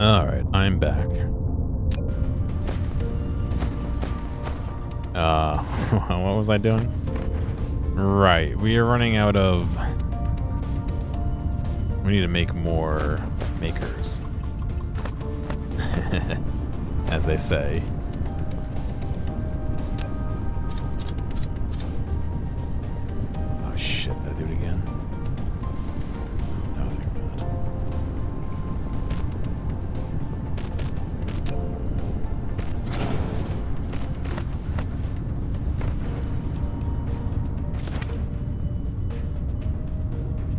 Alright, I'm back. What was I doing? Right, we are running out of... We need to make more makers. As they say. Oh shit, did I do it again? No, thank God.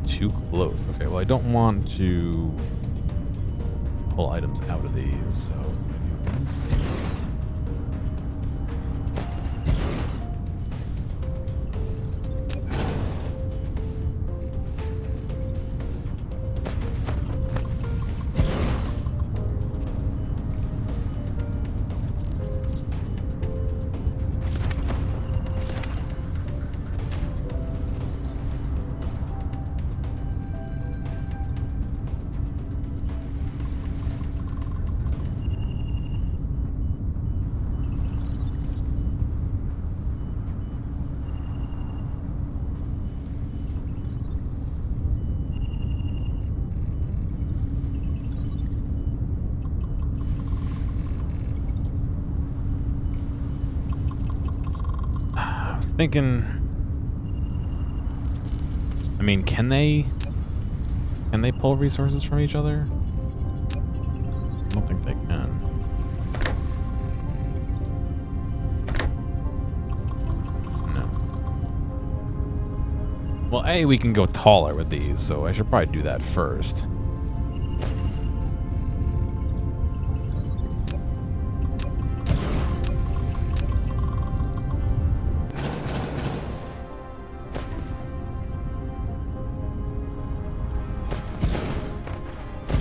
Too close. Okay, well I don't want to pull items out of these, so maybe this. Thinking, I mean, can they pull resources from each other? I don't think they can. No. Well, A, we can go taller with these, so I should probably do that first.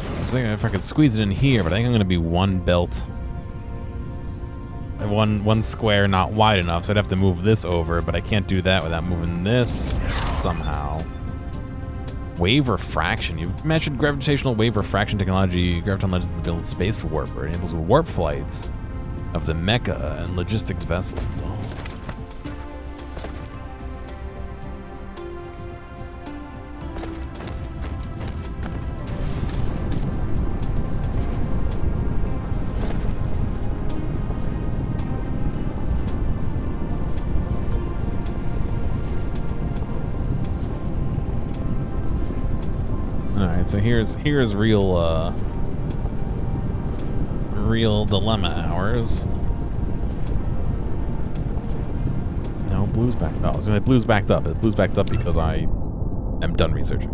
I was thinking if I could squeeze it in here, but I think I'm going to be one belt. One square not wide enough, so I'd have to move this over, but I can't do that without moving this somehow. Wave refraction. You've mentioned gravitational wave refraction technology. Graviton Legends to build space warper. It enables warp flights of the mecha and logistics vessels. Oh. So here's real dilemma hours. No, blue's backed up. So blue's backed up. Blue's backed up because I am done researching.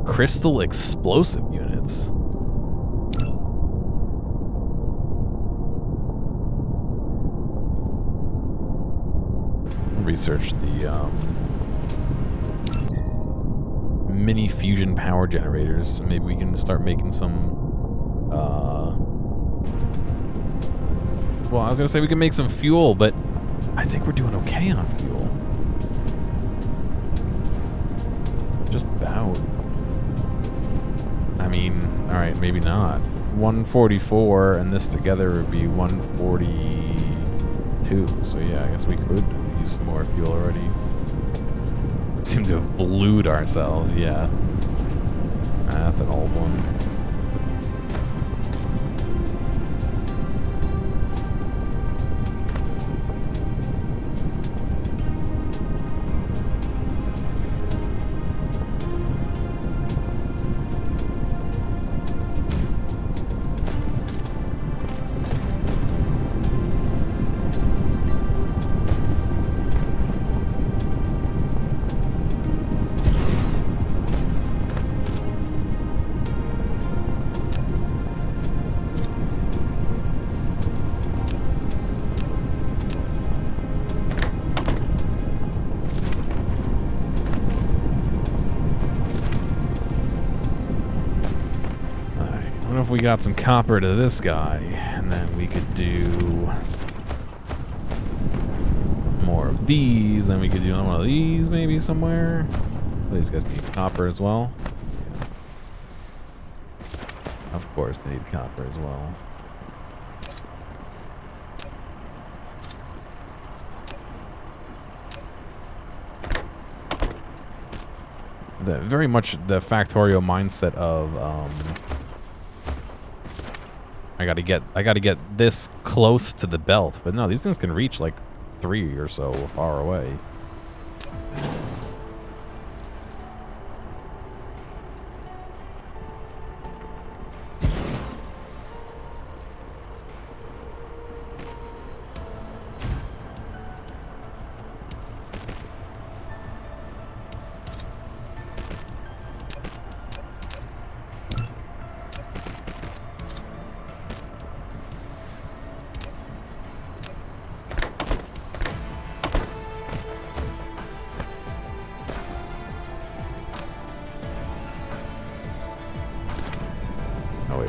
Crystal explosive units. Research the mini fusion power generators. So maybe we can start making some. Well, I was gonna say we can make some fuel, but I think we're doing okay on fuel. Just about. I mean, all right, maybe not. 144, and this together would be 142. So yeah, I guess we could use some more fuel already. Seem to have blued ourselves, yeah. That's an old one. We got some copper to this guy, and then we could do more of these, and we could do one of these maybe somewhere. These guys need copper as well. Of course they need copper as well. Very much the Factorio mindset of I gotta get this close to the belt, but no, these things can reach like 3 or so far away.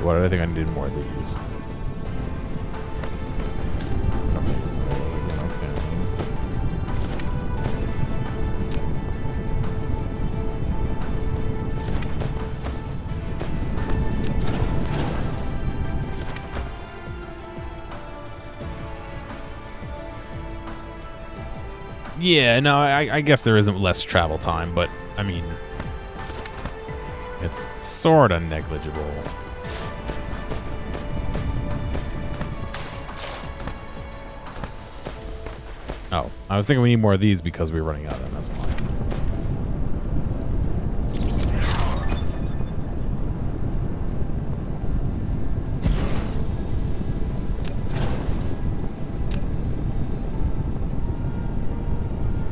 What did I think I needed more of these? Yeah, no, I guess there isn't less travel time, but I mean, it's sort of negligible. Oh, I was thinking we need more of these because we were running out of them. That's why.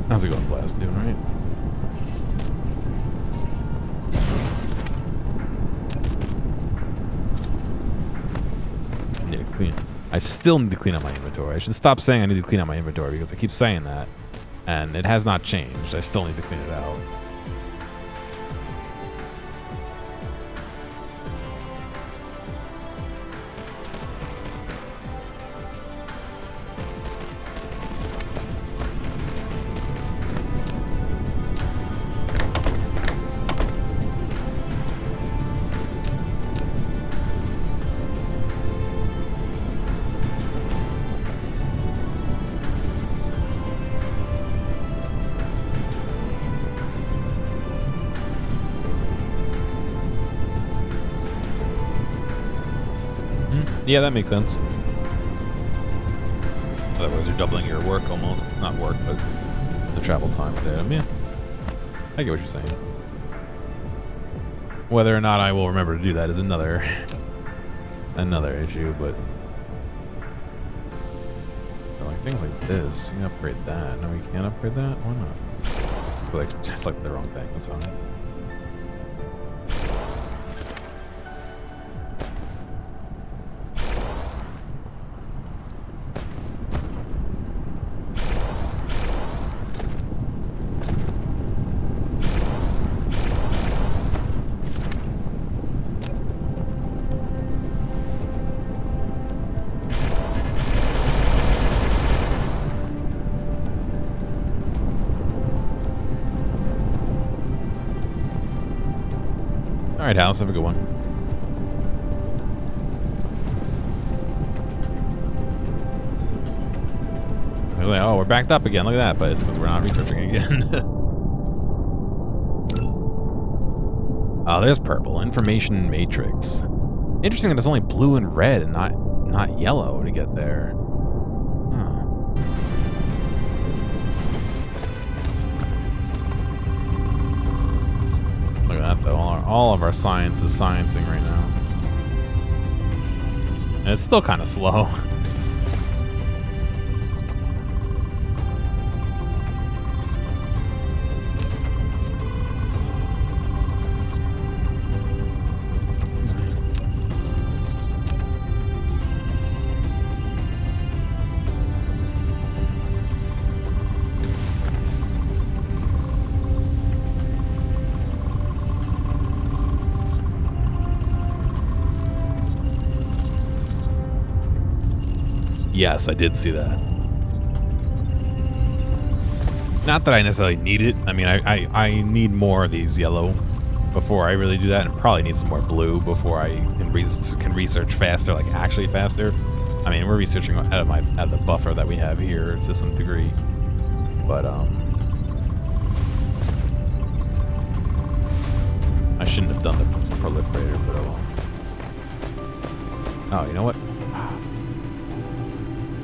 How's it going, Blast? Doing right? Need to clean. I still need to clean up my inventory. I should stop saying I need to clean up my inventory because I keep saying that, and it has not changed. I still need to clean it out. Yeah, that makes sense. Otherwise, you're doubling your work almost. Not work, but the travel time there. Yeah, I get what you're saying. Whether or not I will remember to do that is another issue, but so like things like this, we can upgrade that. No, we can't upgrade that. Why not? Like just like the wrong thing. That's all. All right, House, have a good one. I was like, oh, we're backed up again. Look at that, but it's because we're not researching again. Oh, there's purple. Information matrix. Interesting that it's only blue and red and not yellow to get there. Huh. Look at that, though. All of our science is sciencing right now. And it's still kind of slow. Yes, I did see that. Not that I necessarily need it. I mean, I need more of these yellow before I really do that, and probably need some more blue before I can research faster, like actually faster. I mean, we're researching out of the buffer that we have here to some degree, but I shouldn't have done the proliferator, but oh well. Oh, you know what?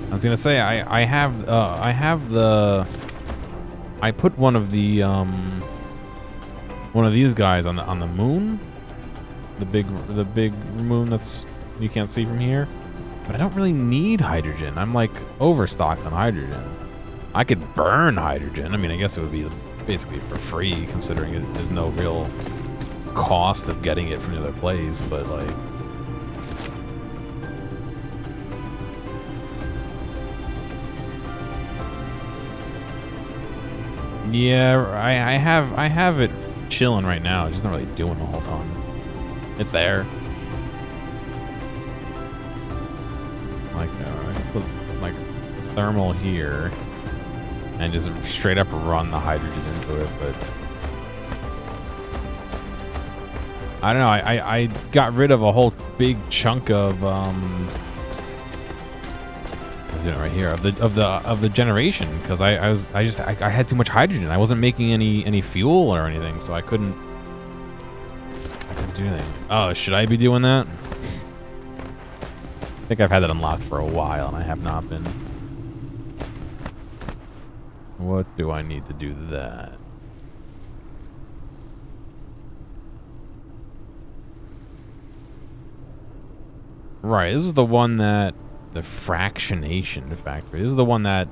I was gonna say I have the. I put one of these guys on the moon, the big moon that's you can't see from here. But I don't really need hydrogen. I'm like overstocked on hydrogen. I could burn hydrogen. I mean, I guess it would be basically for free, considering there's no real cost of getting it from the other place. But like, yeah, I have it chilling right now. It's just not really doing the whole time. It's there. Like, I can put like thermal here and just straight up run the hydrogen into it, but I don't know. I got rid of a whole big chunk of what's it right here of the generation because I had too much hydrogen. I wasn't making any fuel or anything, so I couldn't do anything. Oh, should I be doing that? I think I've had that unlocked for a while, and I have not been. What do I need to do that? Right, this is the one that... The fractionation factory. This is the one that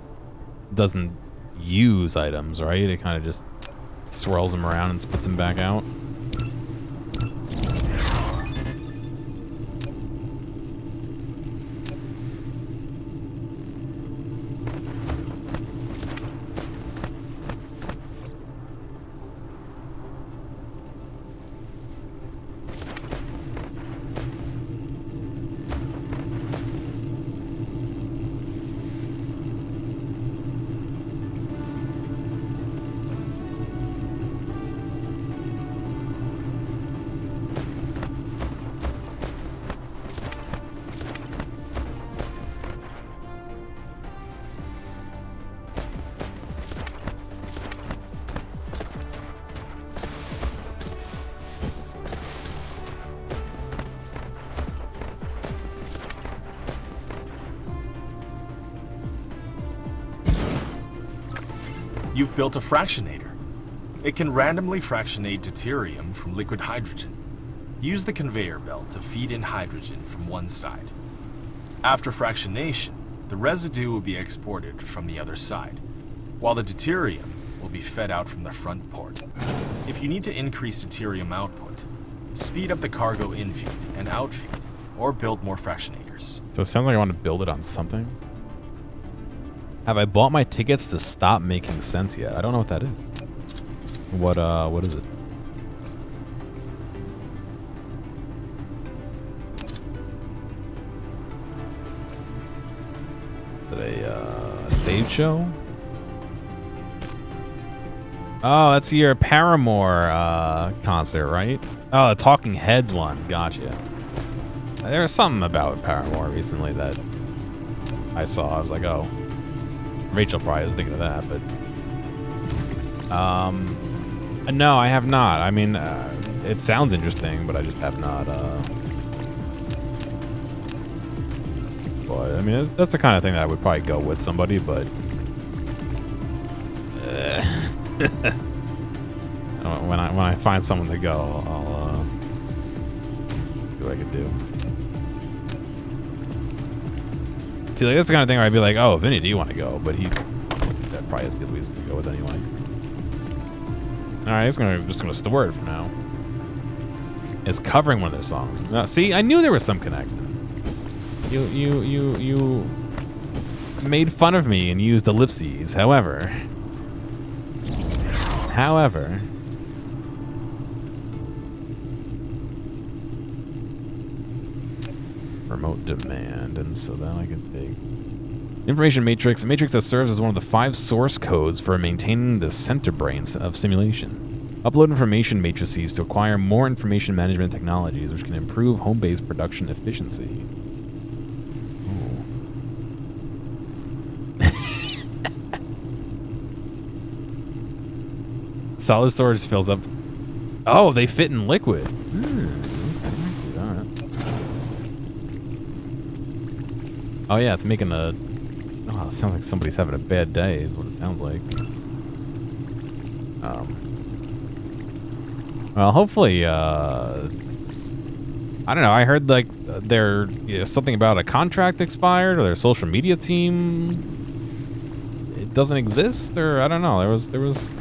doesn't use items, right? It kind of just swirls them around and spits them back out. You've built a fractionator. It can randomly fractionate deuterium from liquid hydrogen. Use the conveyor belt to feed in hydrogen from one side. After fractionation, the residue will be exported from the other side, while the deuterium will be fed out from the front port. If you need to increase deuterium output, speed up the cargo infeed and outfeed, or build more fractionators. So it sounds like I want to build it on something. Have I bought my tickets to stop making sense yet? I don't know what that is. What is it? Is it a stage show? Oh, that's your Paramore concert, right? Oh, the Talking Heads one. Gotcha. There was something about Paramore recently that I saw. I was like, oh. Rachel probably was thinking of that, but no, I have not. I mean, it sounds interesting, but I just have not. But I mean, that's the kind of thing that I would probably go with somebody, but when I find someone to go, I'll do what I can do. See, like, that's the kind of thing where I'd be like, oh, Vinny, do you want to go? But that probably has people he's going to go with anyway. All right, just gonna store it for now. It's covering one of their songs. Now, see, I knew there was some connection. You made fun of me and used ellipses. However, remote demand, and so then I can take Information matrix. A matrix that serves as one of the 5 source codes for maintaining the center brain of simulation. Upload information matrices to acquire more information management technologies, which can improve home-based production efficiency. Solid storage fills up. Oh, they fit in liquid. Oh yeah, it's making a. Oh, it sounds like somebody's having a bad day. Is what it sounds like. Well, hopefully. I don't know. I heard like something about a contract expired, or their social media team. It doesn't exist, or I don't know. There was.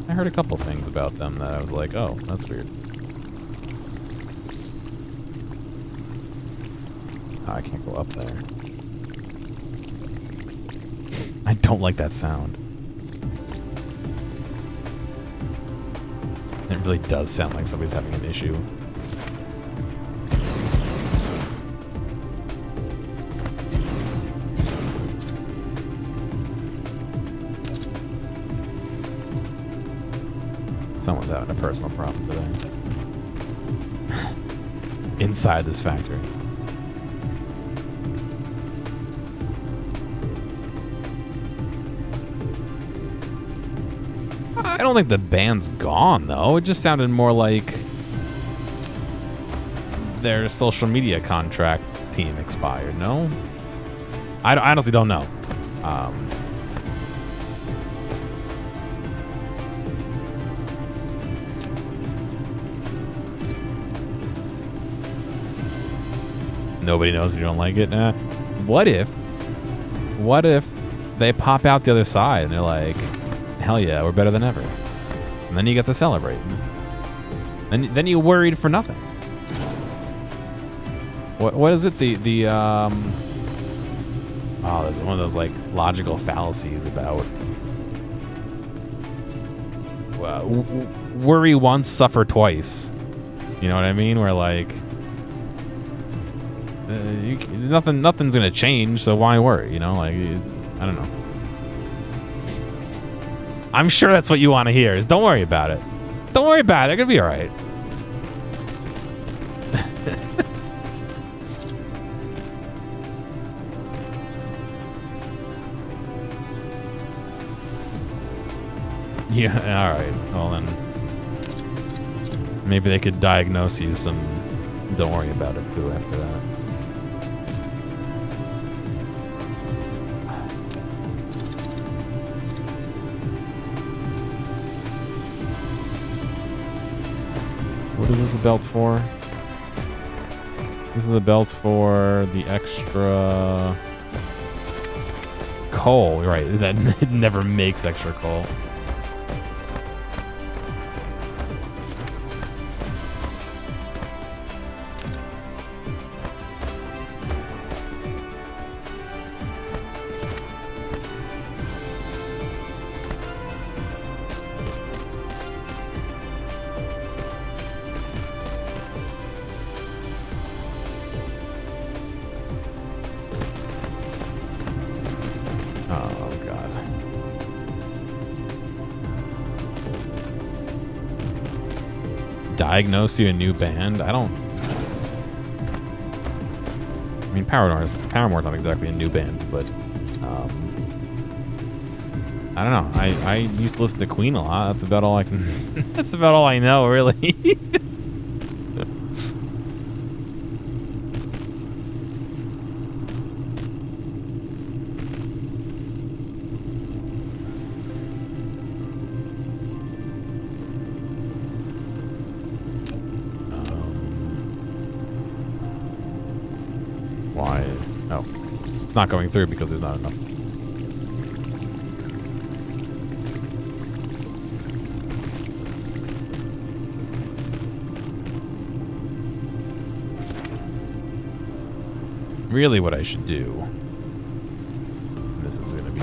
I heard a couple things about them that I was like, oh, that's weird. Oh, I can't go up there. I don't like that sound. It really does sound like somebody's having an issue. Someone's having a personal problem today. Inside this factory. I don't think the band's gone, though. It just sounded more like their social media contract team expired, no? I honestly don't know. Nobody knows you don't like it. What if they pop out the other side and they're like, hell yeah, we're better than ever. And then you get to celebrate. And then you worried for nothing. What is it? Oh, there's one of those like logical fallacies about worry once, suffer twice. You know what I mean? Where like nothing's gonna change, so why worry? You know, like I don't know. I'm sure that's what you want to hear. Is don't worry about it. Don't worry about it. It's gonna be all right. Yeah. All right. Well then, maybe they could diagnose you some. Don't worry about it too after that. What is this a belt for? This is a belt for the extra coal. Right, that it never makes extra coal. Diagnose you a new band? I don't. I mean, Paramore's not exactly a new band, but I don't know. I used to listen to Queen a lot. That's about all I can. That's about all I know, really. Why? Oh, it's not going through because there's not enough. Really what I should do, this is going to be,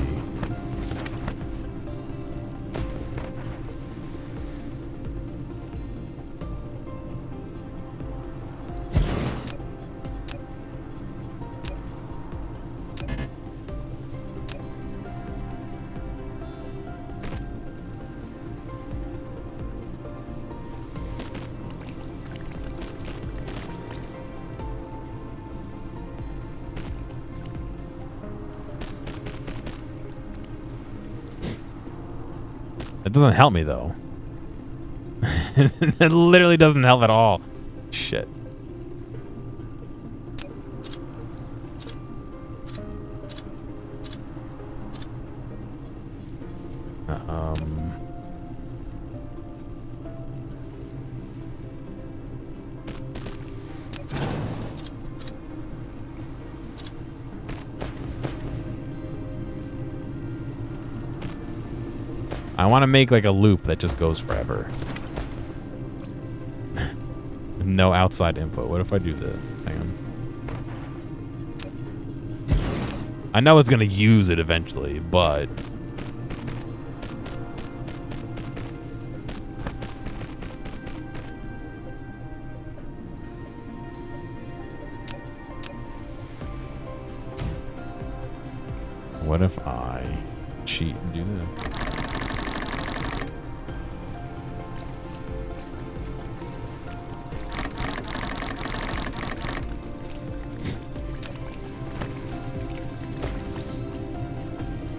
It doesn't help me, though. It literally doesn't help at all. Shit. I want to make like a loop that just goes forever. No outside input. What if I do this? Hang on. I know it's going to use it eventually, but... What if I cheat and do this?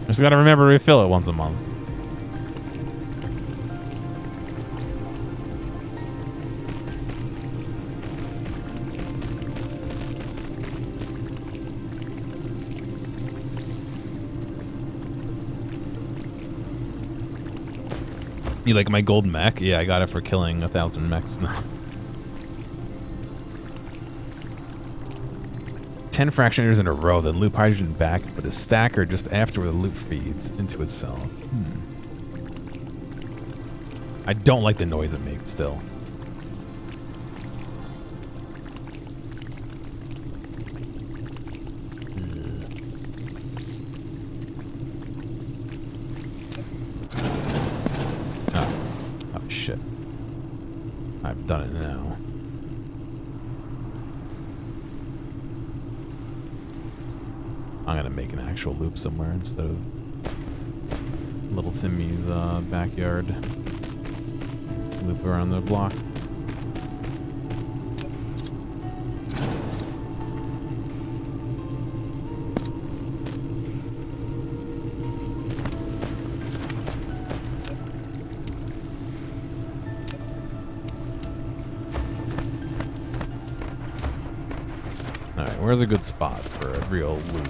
Just gotta remember to refill it once a month. You like my gold mech? Yeah, I got it for killing 1,000 mechs now. 10 fractionators in a row, then loop hydrogen back, but a stacker just after the loop feeds into itself. I don't like the noise it makes still. Oh shit. I've done it now. I'm gonna make an actual loop somewhere instead of little Timmy's backyard loop around the block. All right, where's a good spot for a real loop?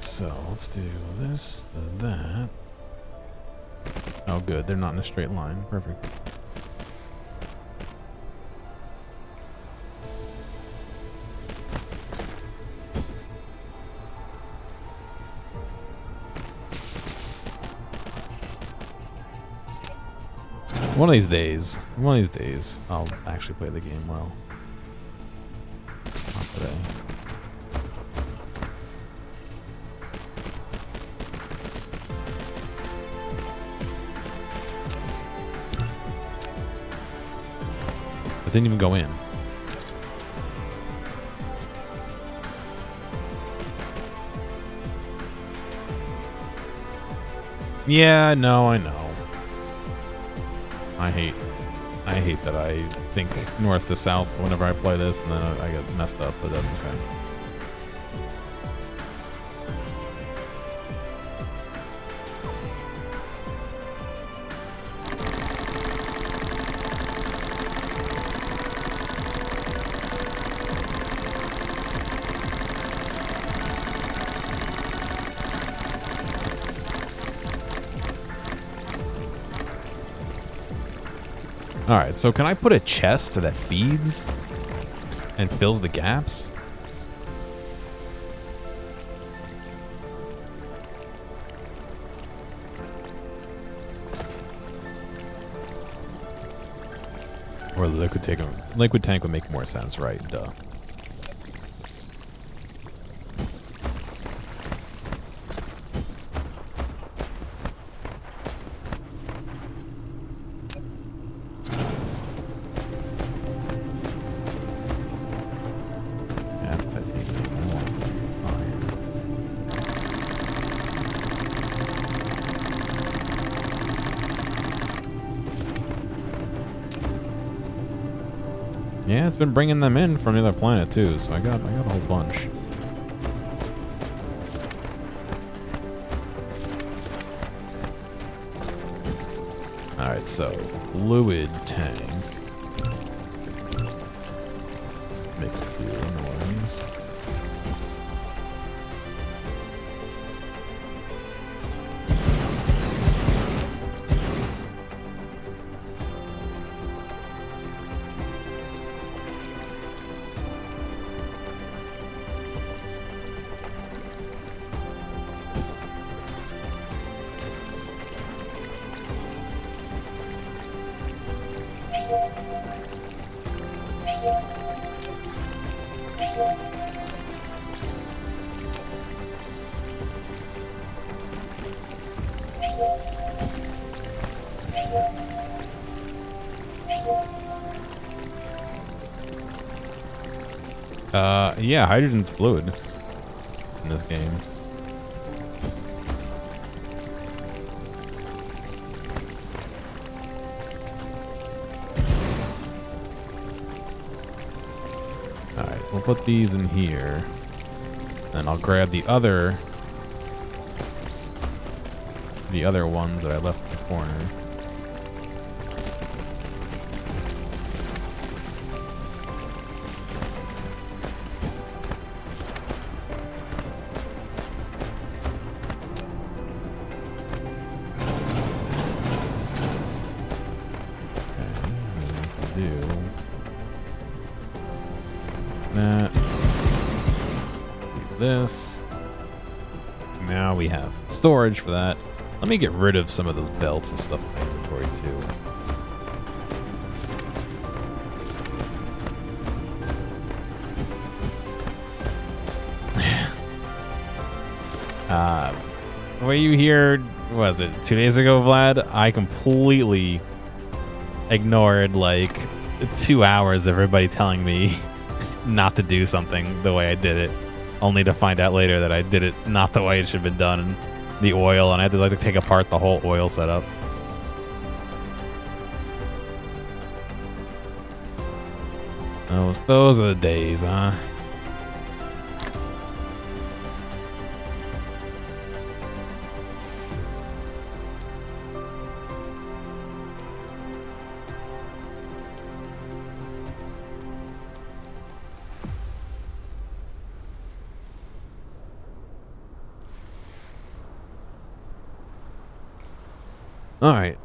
So let's do this, then that. Oh, good. They're not in a straight line. Perfect. One of these days, I'll actually play the game well. Not today. It didn't even go in. Yeah, no, I know. I hate that I think north to south whenever I play this, and then I get messed up, but that's okay. Alright, so can I put a chest that feeds and fills the gaps? Or the liquid tank would make more sense, right? Duh. That's titanium. Yeah, it's been bringing them in from the other planet too, so I got a whole bunch. All right, so fluid tank. Make a few noise. Yeah, hydrogen's fluid in this game. Alright, we'll put these in here. And I'll grab the other ones that I left in the corner. This. Now we have storage for that. Let me get rid of some of those belts and stuff in my inventory too. What you heard, was it 2 days ago, Vlad? I completely ignored like 2 hours of everybody telling me not to do something the way I did it, only to find out later that I did it not the way it should have been done. The oil, and I had to like take apart the whole oil setup. Those are the days, huh? All right.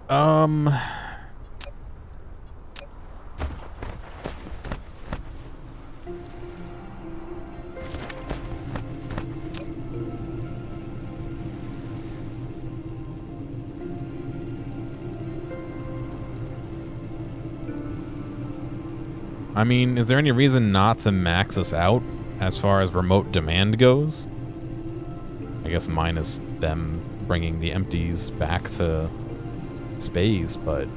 I mean, is there any reason not to max us out as far as remote demand goes? I guess minus them bringing the empties back to space, but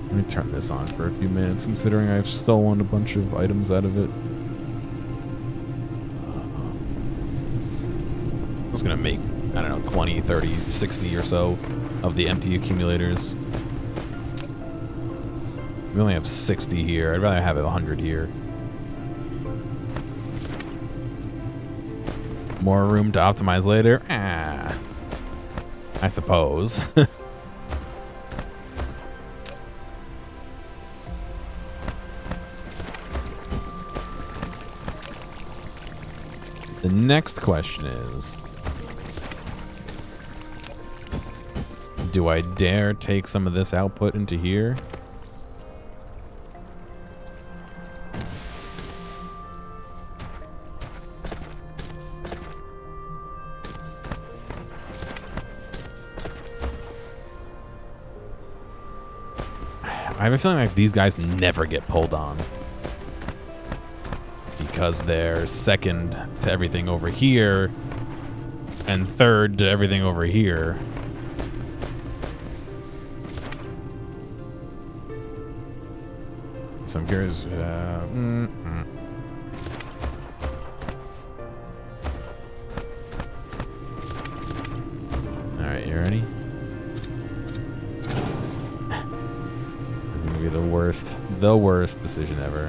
let me turn this on for a few minutes, considering I've stolen a bunch of items out of it. I was gonna make, I don't know, 20, 30, 60 or so of the empty accumulators. We only have 60 here. I'd rather have 100 here. More room to optimize later? I suppose. The next question is, do I dare take some of this output into here? I have a feeling like these guys never get pulled on. Because they're second to everything over here and third to everything over here. So I'm curious. All right, you ready? This is gonna be the worst decision ever.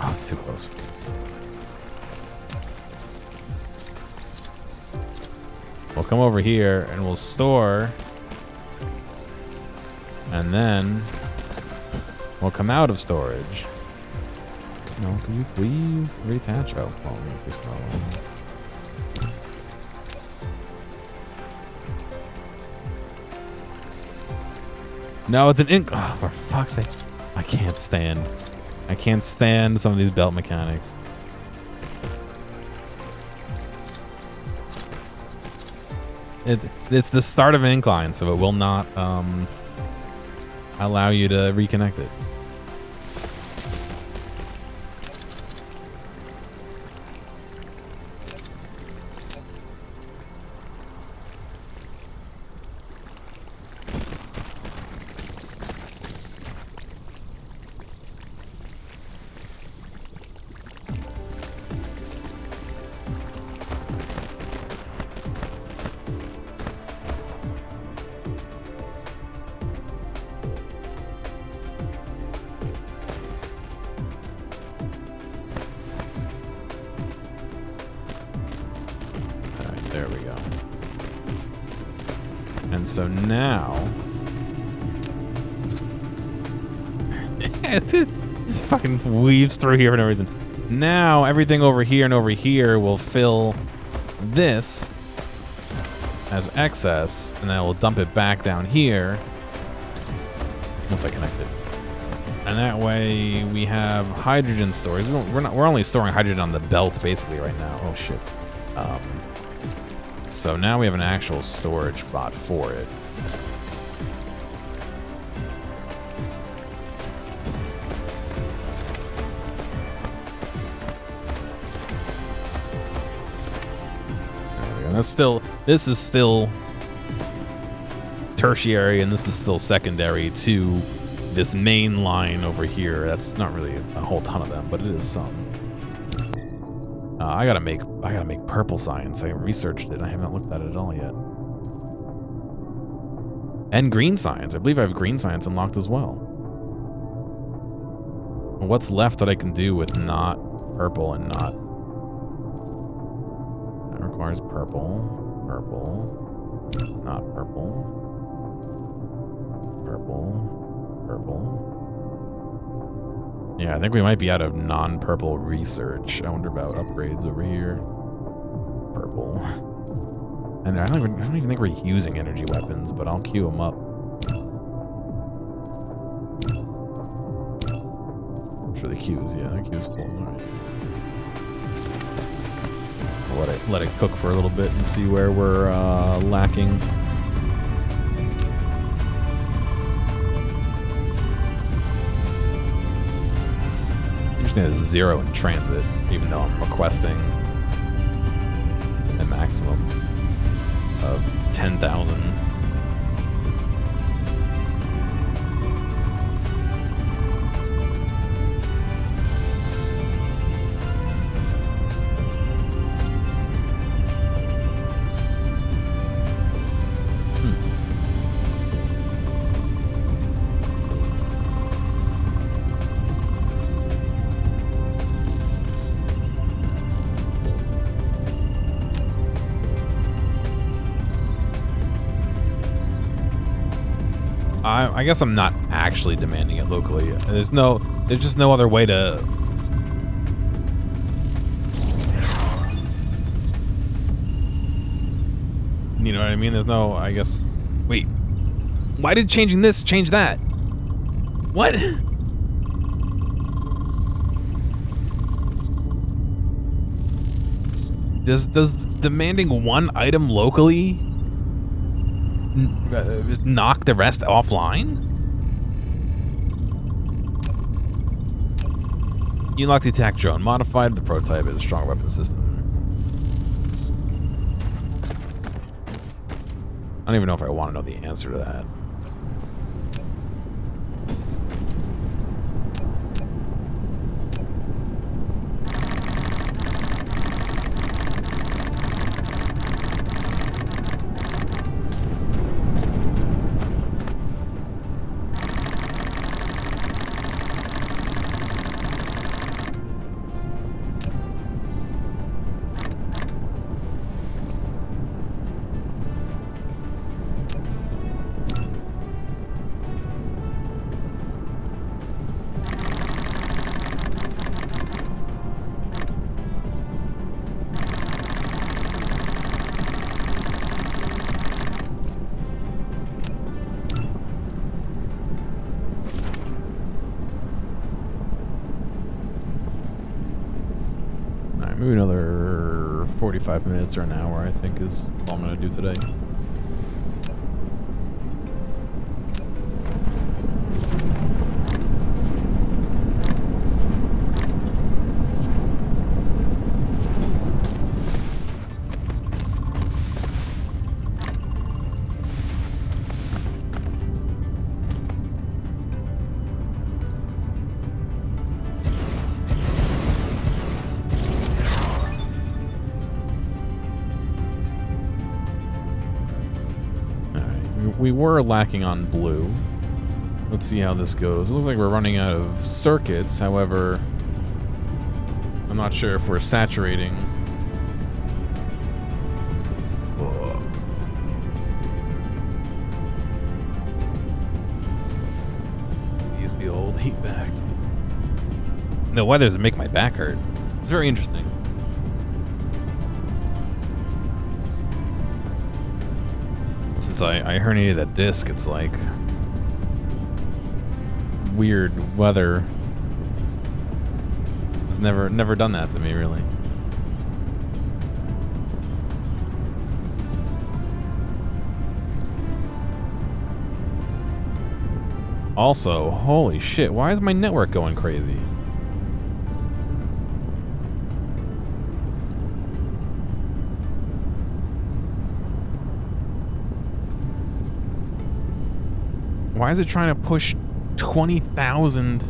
Oh, it's too close. We'll come over here and we'll store. And then we'll come out of storage. No, can you please reattach? Oh, well, if you're slow. No, it's an ink. Oh, for fuck's sake. I can't stand some of these belt mechanics. It's the start of an incline, so it will not allow you to reconnect it. There we go. And so now... this fucking weaves through here for no reason. Now, everything over here and over here will fill this as excess, and then I will dump it back down here once I connect it. And that way we have hydrogen storage. We're only storing hydrogen on the belt basically right now. Oh shit. So now we have an actual storage bot for it. There we go. This is still tertiary, and this is still secondary to this main line over here. That's not really a whole ton of them, but it is some. I gotta make purple science. I researched it. I haven't looked at it at all yet. And green science. I believe I have green science unlocked as well. What's left that I can do with not purple and not? That requires purple, not purple, purple. Yeah, I think we might be out of non-purple research. I wonder about upgrades over here. Purple. And I don't even think we're using energy weapons, but I'll queue them up. I'm sure the queue's, yeah, the queue's full. All right. I'll let it cook for a little bit and see where we're lacking. There's 0 in transit, even though I'm requesting a maximum of 10,000. I guess I'm not actually demanding it locally. There's just no other way to. You know what I mean? There's no, I guess. Wait. Why did changing this change that? What? Does demanding one item locally knock the rest offline? You unlock the attack drone. Modified. The prototype is a strong weapon system. I don't even know if I want to know the answer to that. Maybe another 45 minutes or an hour, I think, is all I'm going to do today. We were lacking on blue. Let's see how this goes. It looks like we're running out of circuits. However, I'm not sure if we're saturating. Use the old heat back. The weathers make my back hurt. It's very interesting. Since I herniated that disc, it's like weird weather. It's never done that to me, really. Also, holy shit, why is my network going crazy? Why is it trying to push 20,000?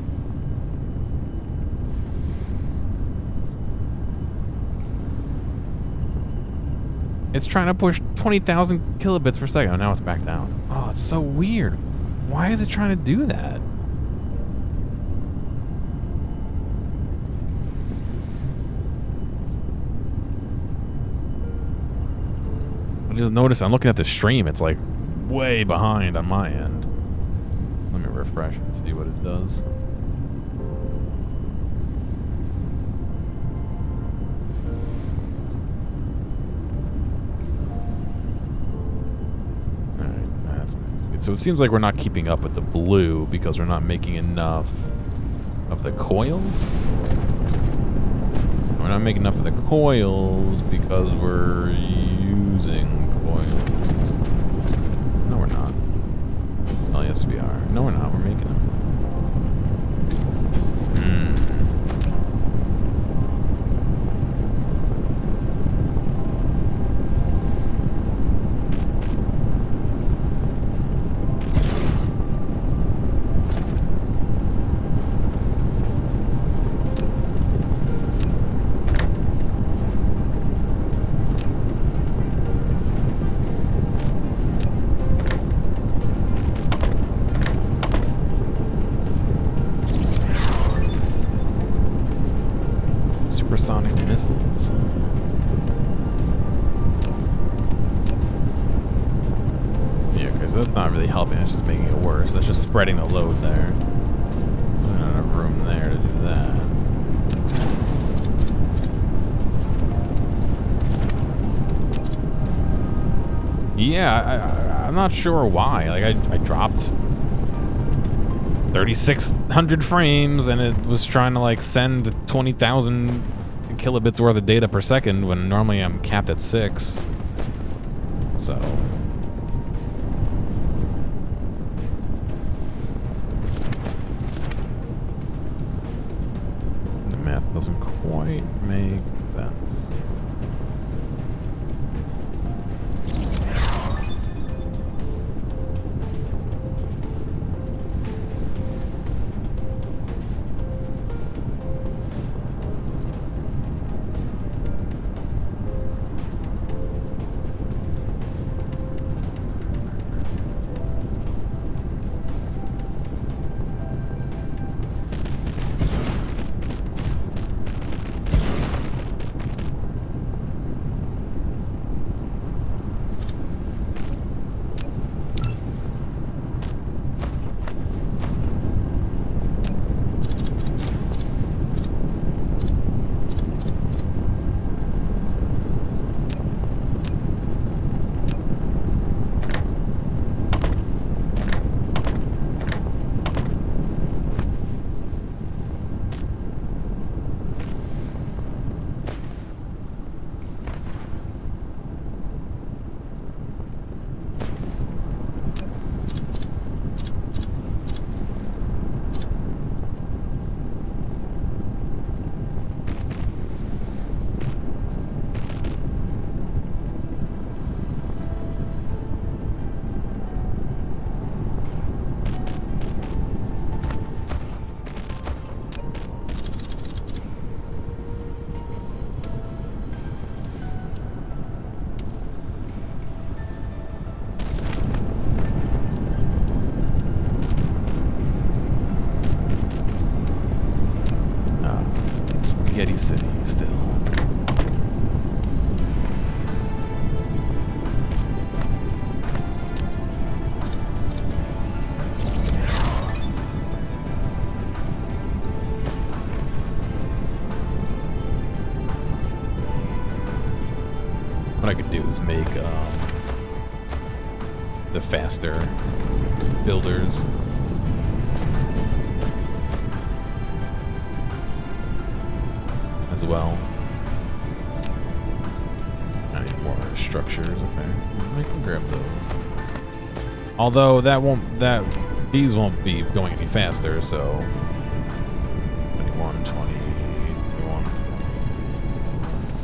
It's trying to push 20,000 kilobits per second. Oh, now it's back down. Oh, it's so weird. Why is it trying to do that? I just noticed I'm looking at the stream. It's like way behind on my end. Let me refresh and see what it does. Alright, that's good. So it seems like we're not keeping up with the blue because we're not making enough of the coils. We're not making enough of the coils because we're using coils. No, we're not. Oh, yes, we are. No, we're not. We're making them. Supersonic missiles. Yeah, because that's not really helping. It's just making it worse. That's just spreading the load there. There's not enough room there to do that. Yeah, I'm not sure why. Like, I dropped 3,600 frames, and it was trying to, like, send 20,000 kilobits worth of data per second when normally I'm capped at 6. So... the math doesn't quite make sense. Spaghetti City still. What I could do is make the faster builders. As well. I need more structures. Okay, I can grab those. Although these won't be going any faster. So 21, 20, 21.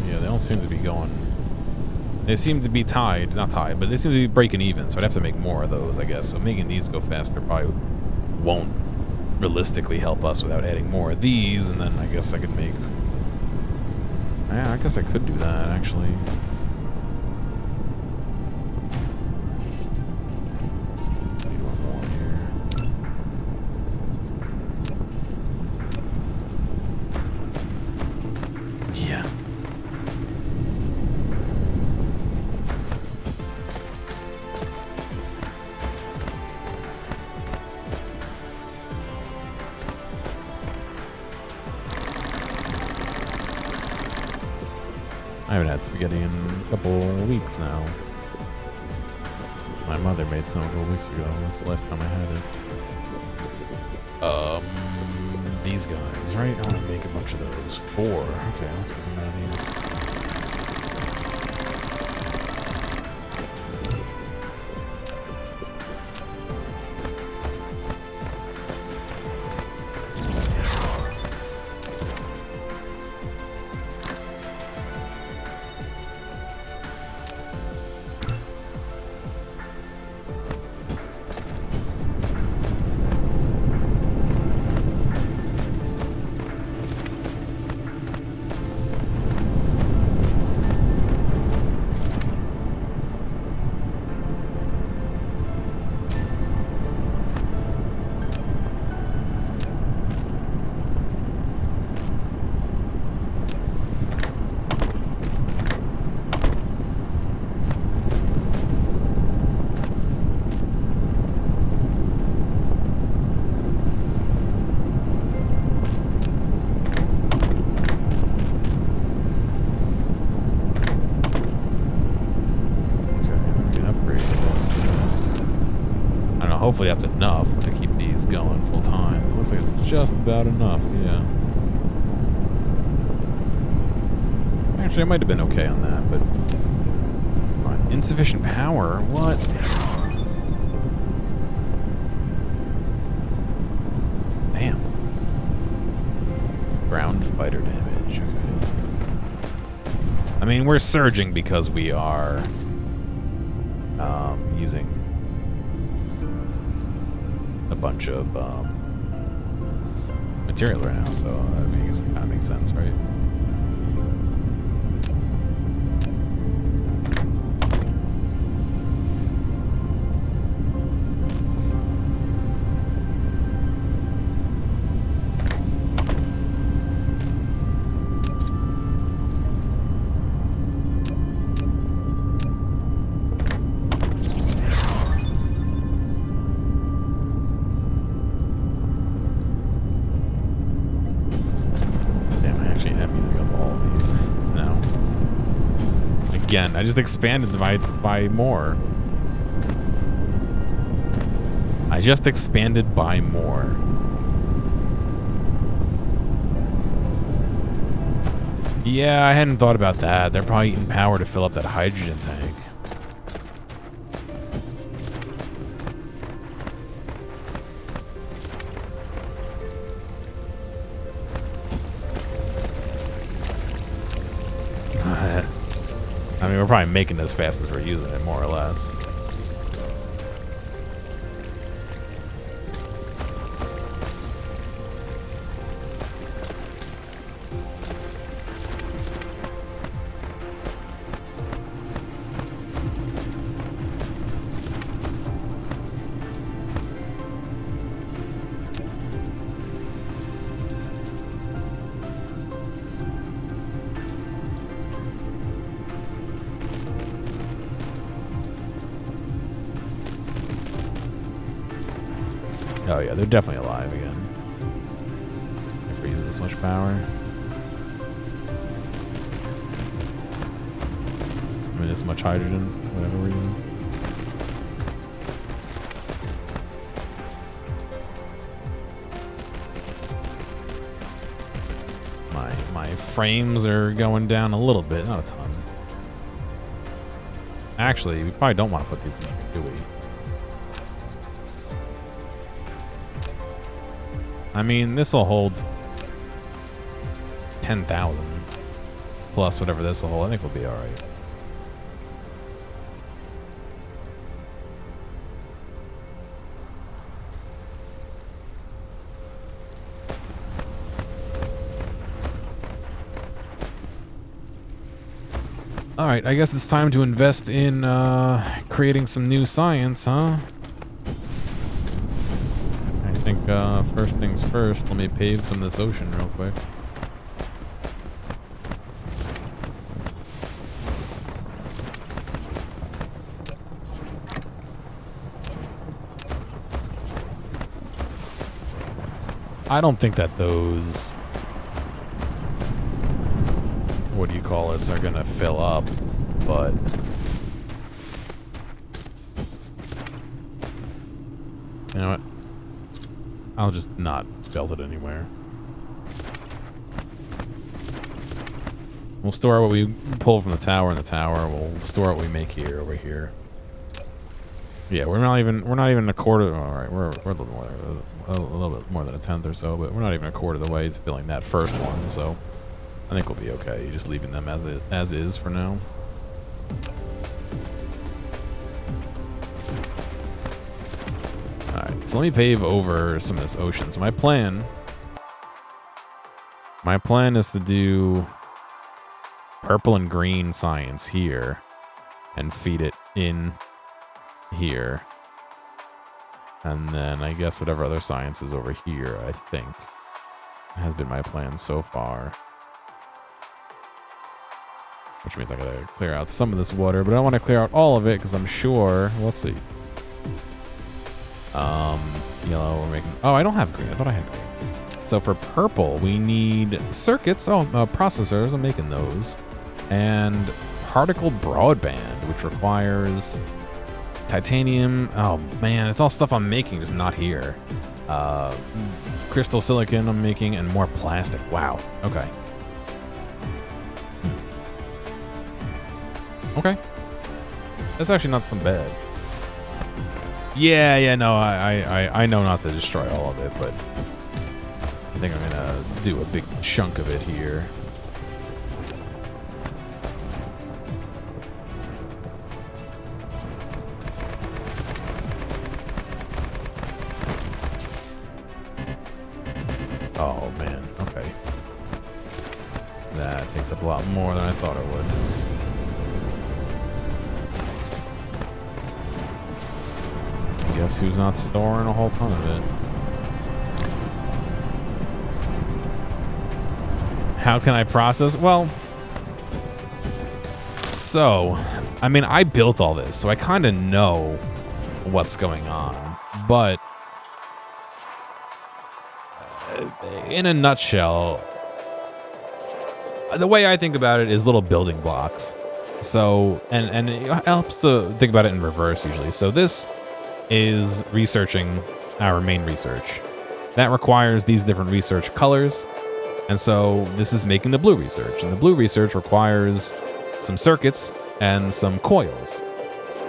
Yeah, they don't seem to be going. They seem to be tied, not tied, but they seem to be breaking even. So I'd have to make more of those, I guess. So making these go faster probably won't realistically help us without adding more of these, and then I guess I could make. Yeah, I guess I could do that, actually. Need one more here. Yeah. I haven't had spaghetti in a couple weeks now. My mother made some a couple weeks ago. That's the last time I had it. These guys, right? I want to make a bunch of those. 4. Okay, let's get some out of these. Hopefully that's enough to keep these going full time. It looks like it's just about enough, yeah. Actually, I might have been okay on that, but... Come on. Insufficient power? What? Damn. Ground fighter damage, okay. I mean, we're surging because we are... using... a bunch of material right now, so I mean, it kind of makes sense, right? Again, I just expanded by more. I just expanded by more. Yeah, I hadn't thought about that. They're probably eating power to fill up that hydrogen tank. I mean, we're probably making it as fast as we're using it, more or less. Oh yeah, they're definitely alive again. If we're using this much power. I mean, this much hydrogen, whatever we're using. My frames are going down a little bit, not a ton. Actually, we probably don't want to put these in there, do we? I mean, this will hold 10,000 plus whatever this will hold. I think we'll be all right. All right, I guess it's time to invest in creating some new science, huh? I think first things first, let me pave some of this ocean real quick. I don't think that those, what do you call it, are gonna fill up, but you know what? I'll just not build it anywhere. We'll store what we pull from the tower in the tower. We'll store what we make here over here. Yeah, we're not even a quarter. All right, we're a little bit more than a tenth or so, but we're not even a quarter of the way to filling that first one. So I think we'll be okay. Just leaving them as is for now. All right, so let me pave over some of this ocean. So my plan is to do purple and green science here and feed it in here, and then I guess whatever other science is over here, I think, has been my plan so far. Which means I gotta clear out some of this water, but I don't want to clear out all of it because I'm sure. Let's see. Yellow. We're making. Oh, I don't have green. I thought I had green. So for purple, we need circuits. Oh, processors. I'm making those, and particle broadband, which requires Titanium. Oh, man. It's all stuff I'm making, just not here. Crystal silicon I'm making, and more plastic. Wow. Okay. Okay. That's actually not so bad. Yeah, no, I know not to destroy all of it, but I think I'm gonna do a big chunk of it here. Oh man, okay. That takes up a lot more than I thought it would. Guess who's not storing a whole ton of it? How can I process? Well, so, I mean, I built all this, so I kind of know what's going on. But in a nutshell, the way I think about it is little building blocks. So, and it helps to think about it in reverse usually. So this is researching our main research. That requires these different research colors. And so this is making the blue research. And the blue research requires some circuits and some coils.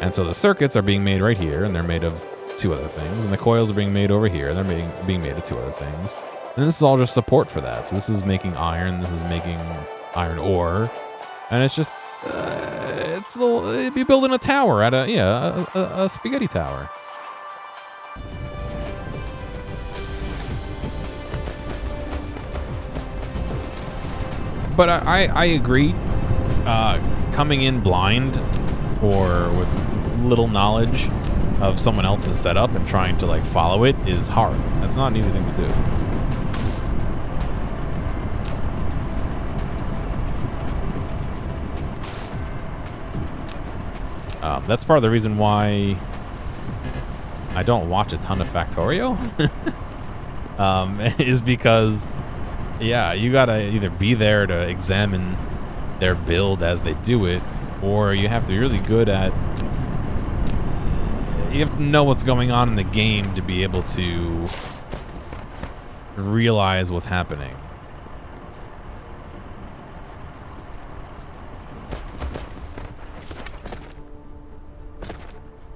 And so the circuits are being made right here, and they're made of 2 other things. And the coils are being made over here, and they're being made of 2 other things. And this is all just support for that. So this is making iron, this is making iron ore. And it's just, it's a little, it'd be building a tower at a spaghetti tower. But I agree, coming in blind or with little knowledge of someone else's setup and trying to like follow it is hard. That's not an easy thing to do. That's part of the reason why I don't watch a ton of Factorio, is because, yeah, you gotta either be there to examine their build as they do it, or you have to be really good at, you have to know what's going on in the game to be able to realize what's happening.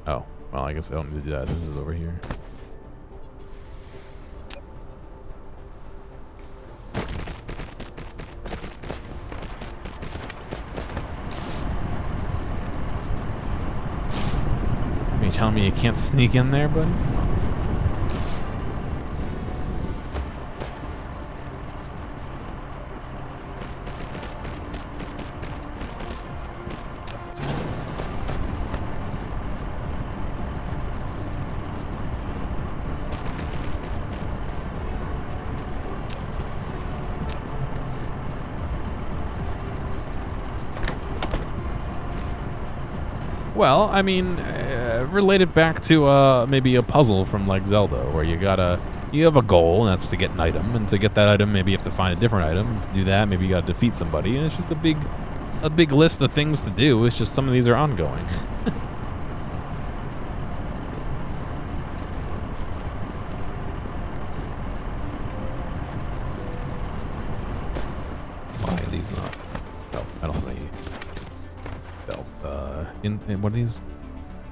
Oh, well, I guess I don't need to do that. This is over here. Are you telling me you can't sneak in there, buddy? Well, I mean, relate it back to maybe a puzzle from like Zelda, where you have a goal, and that's to get an item, and to get that item, maybe you have to find a different item. To do that, maybe you got to defeat somebody, and it's just a big list of things to do. It's just some of these are ongoing. Why are these not? Oh, I don't have any belt. In what are these?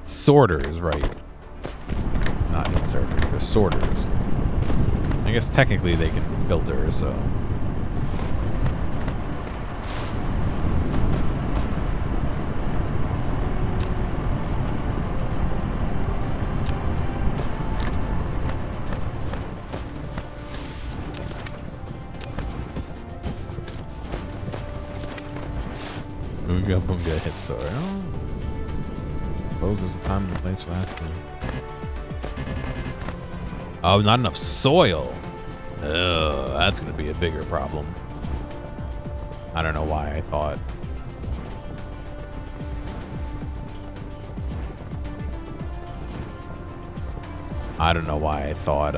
Sorters, right? Not inserters, they're sorters. I guess technically they can filter, so. Boonga boonga hit sword. Oh. Suppose there's a time and a place for that thing. Oh, not enough soil. Ugh, that's gonna be a bigger problem. I don't know why I thought. I don't know why I thought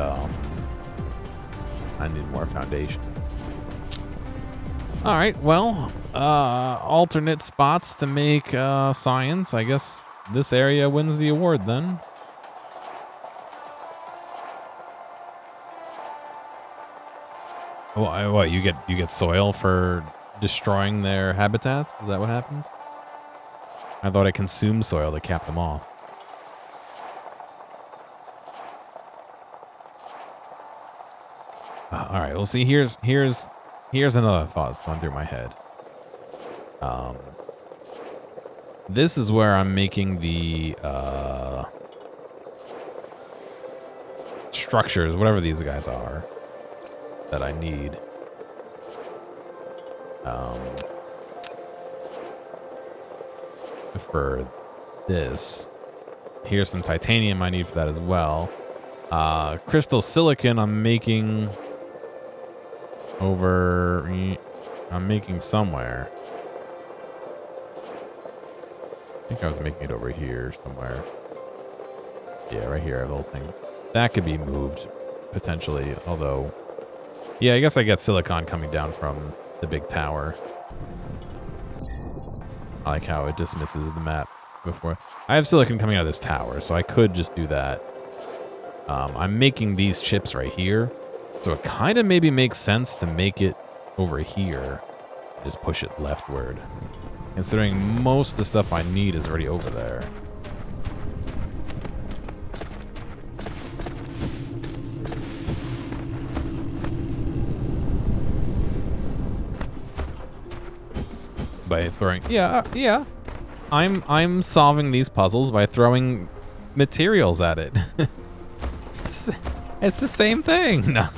I need more foundation. All right, well, alternate spots to make science. I guess this area wins the award then. What you get soil for destroying their habitats? Is that what happens? I thought I consumed soil to cap them off. All right. Well, see, here's another thought that's going through my head. This is where I'm making the structures, whatever these guys are, that I need. For this, here's some titanium I need for that as well. Crystal silicon I'm making somewhere. I think I was making it over here somewhere. Yeah, right here I have the whole thing. That could be moved potentially, although yeah, I guess I get silicon coming down from the big tower. I like how it dismisses the map before. I have silicon coming out of this tower, so I could just do that. I'm making these chips right here, so it kind of maybe makes sense to make it over here. Just push it leftward, considering most of the stuff I need is already over there. By throwing, yeah, I'm solving these puzzles by throwing materials at it. It's the same thing. No.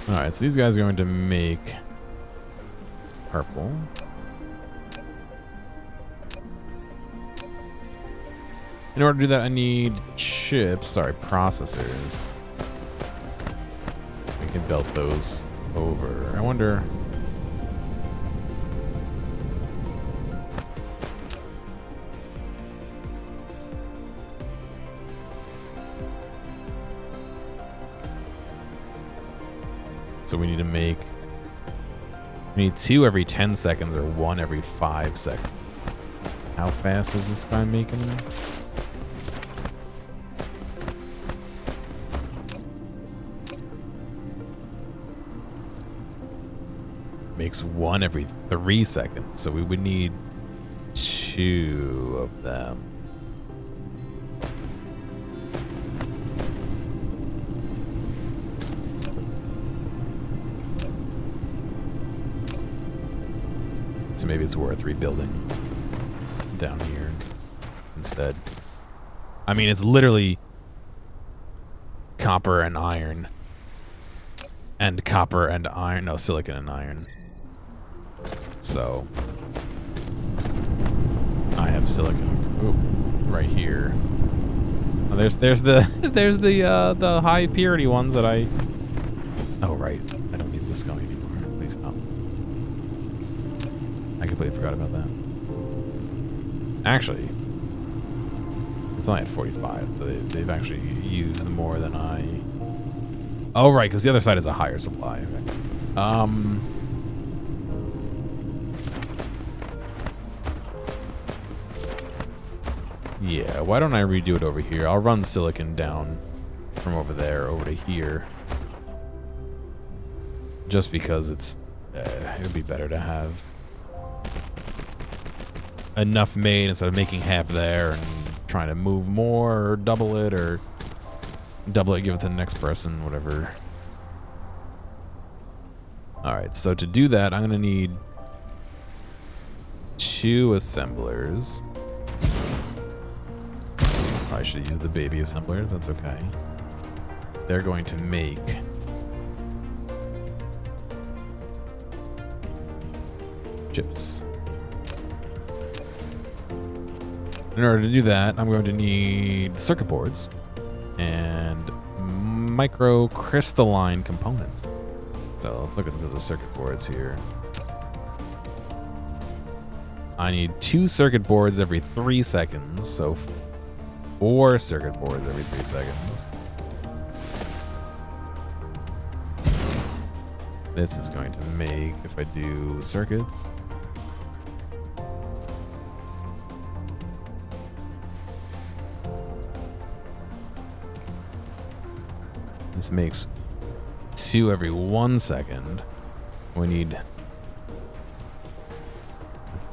Alright, so these guys are going to make purple. In order to do that, I need processors. We can belt those over. I wonder... So we need to make... We need 2 every 10 seconds or 1 every 5 seconds. How fast is this guy making them? Makes 1 every 3 seconds. So we would need 2 of them. So maybe it's worth rebuilding down here instead. I mean, it's literally copper and iron. And copper and iron. No, silicon and iron. So I have silicon right here. Oh, there's the high purity ones that I... Oh, right. I don't need this going anymore. Please no. I completely forgot about that. Actually, it's only at 45, so they've actually used more than I... Oh, right, because the other side is a higher supply. Okay. Yeah, why don't I redo it over here? I'll run silicon down from over there over to here. Just because it's... it would be better to have enough made instead of making half there and trying to move more or double it, give it to the next person, whatever. Alright, so to do that, I'm going to need 2 assemblers. I should use the baby assemblers, that's okay. They're going to make chips. In order to do that, I'm going to need circuit boards and microcrystalline components. So let's look into the circuit boards here. I need 2 circuit boards every 3 seconds, so 4 circuit boards every 3 seconds. This is going to make, if I do circuits, this makes 2 every 1 second. We need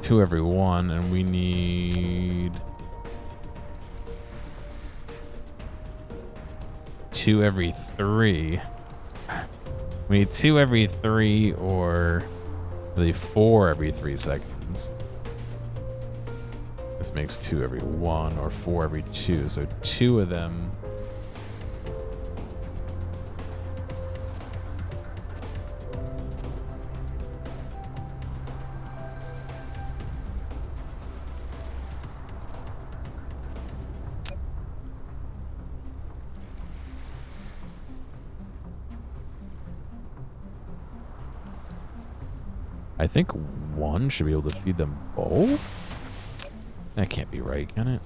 2 every 1, and we need 2 every 3. We need 2 every 3 or really 4 every 3 seconds. This makes 2 every 1 or 4 every 2. So 2 of them. I think 1 should be able to feed them both? That can't be right, can it?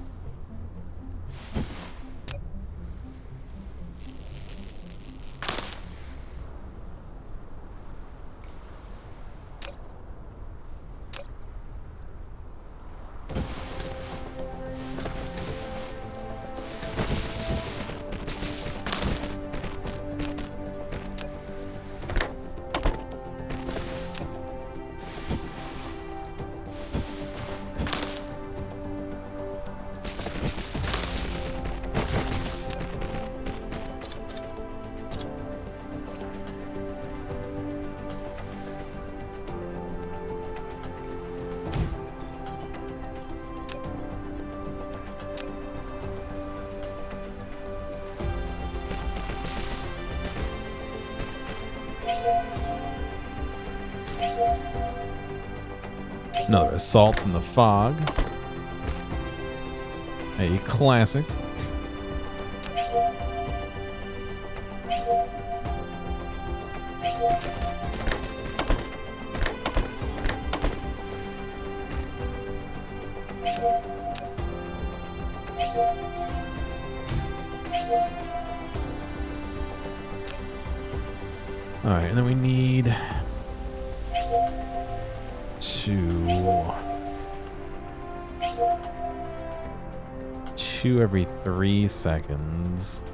Another assault from the fog. A classic. All right, and then we need 2 every 3 seconds.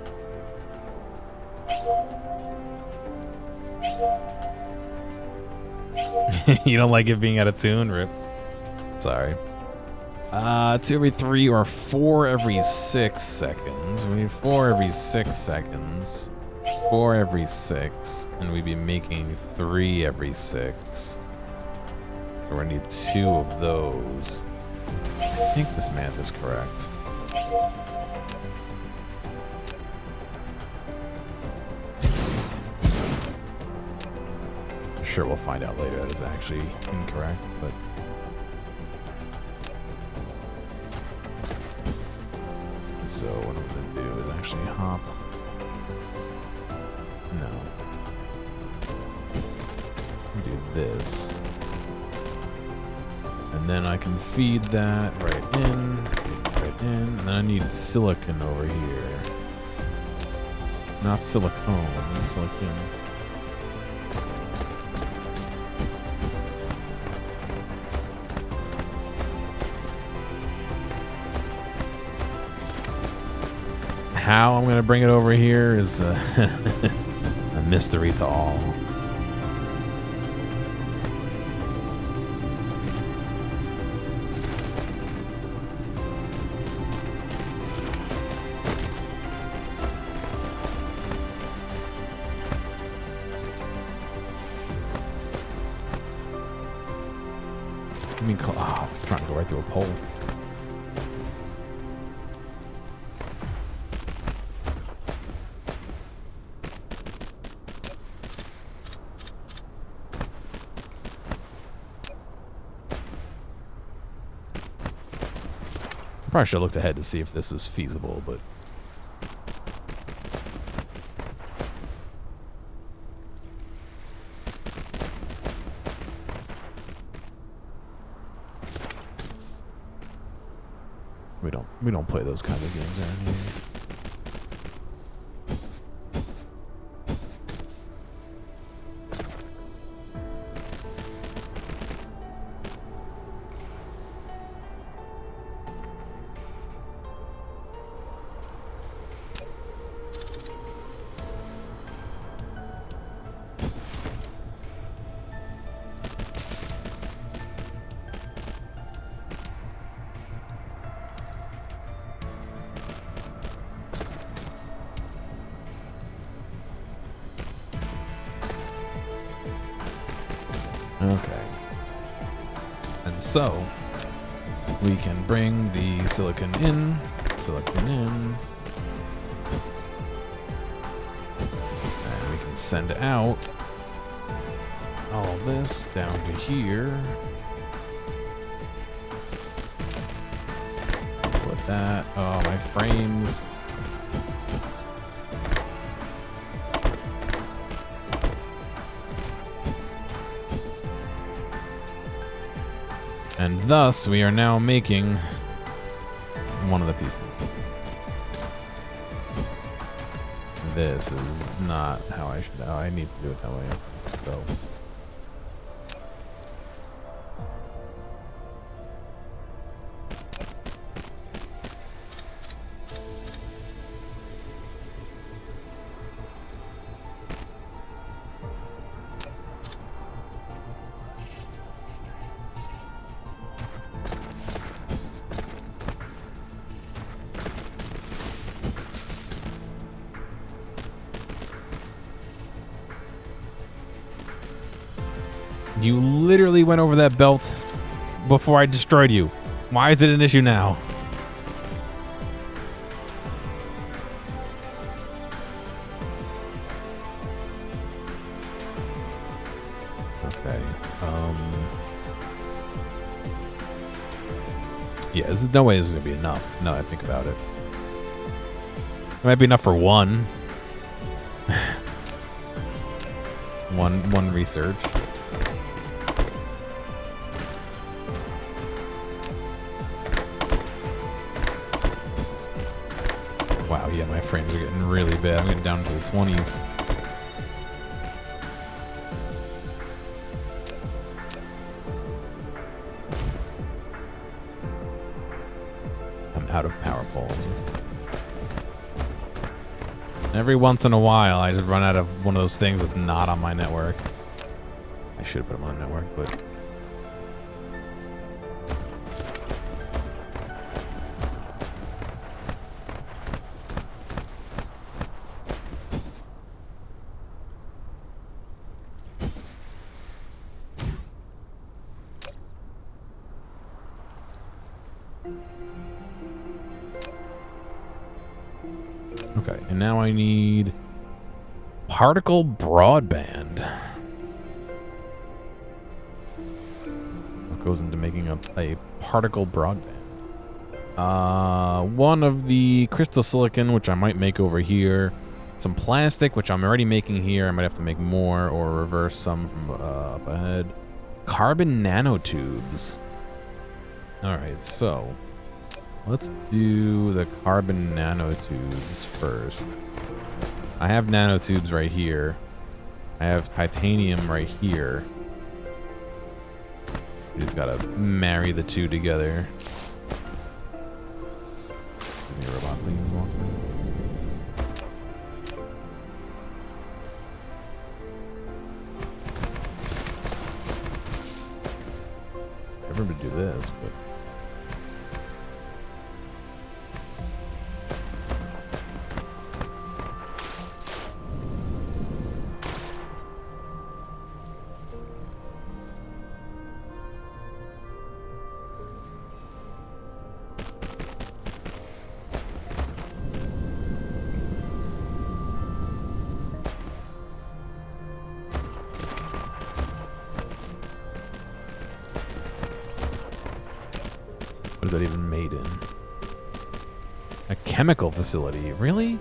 You don't like it being out of tune? Rip. Sorry. 2 every 3 or 4 every 6 seconds. We need 4 every 6 seconds. 4 every 6. And we'd be making 3 every 6. So we're gonna need 2 of those. I think this math is correct. Sure, we'll find out later that is actually incorrect, but so what I'm gonna do is actually hop. No. Do this. And then I can feed that right in, and then I need silicon over here. Not silicone, silicon. How I'm gonna bring it over here is a mystery to all. Oh, I'm trying to go right through a pole. Probably should have looked ahead to see if this is feasible, but we don't play those kinds of games around here. Okay. And so, we can bring the silicon in, and we can send out all this down to here. Put that, oh, my frames. And thus, we are now making one of the pieces. This is not how I should. Oh, I need to do it that way. So. You literally went over that belt before I destroyed you. Why is it an issue now? Okay. Yeah, there's no way this is gonna be enough. Now that I think about it. It might be enough for one. one research. Wow, yeah, my frames are getting really bad. I'm getting down to the 20s. I'm out of power poles. Every once in a while, I just run out of one of those things that's not on my network. I should put them on the network, but... Okay, and now I need particle broadband. What goes into making a particle broadband? One of the crystal silicon, which I might make over here. Some plastic, which I'm already making here. I might have to make more or reverse some from up ahead. Carbon nanotubes. All right, so... let's do the carbon nanotubes first. I have nanotubes right here. I have titanium right here. We just gotta marry the two together. Excuse me, robot, please. I remember to do this, but... what is that even made in? A chemical facility. Really?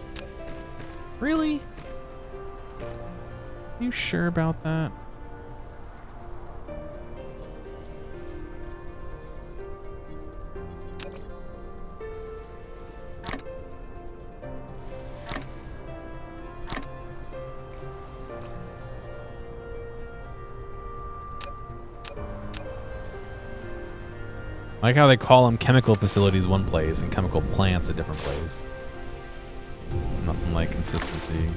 Really? You sure about that? I like how they call them chemical facilities one place and chemical plants a different place. Nothing like consistency.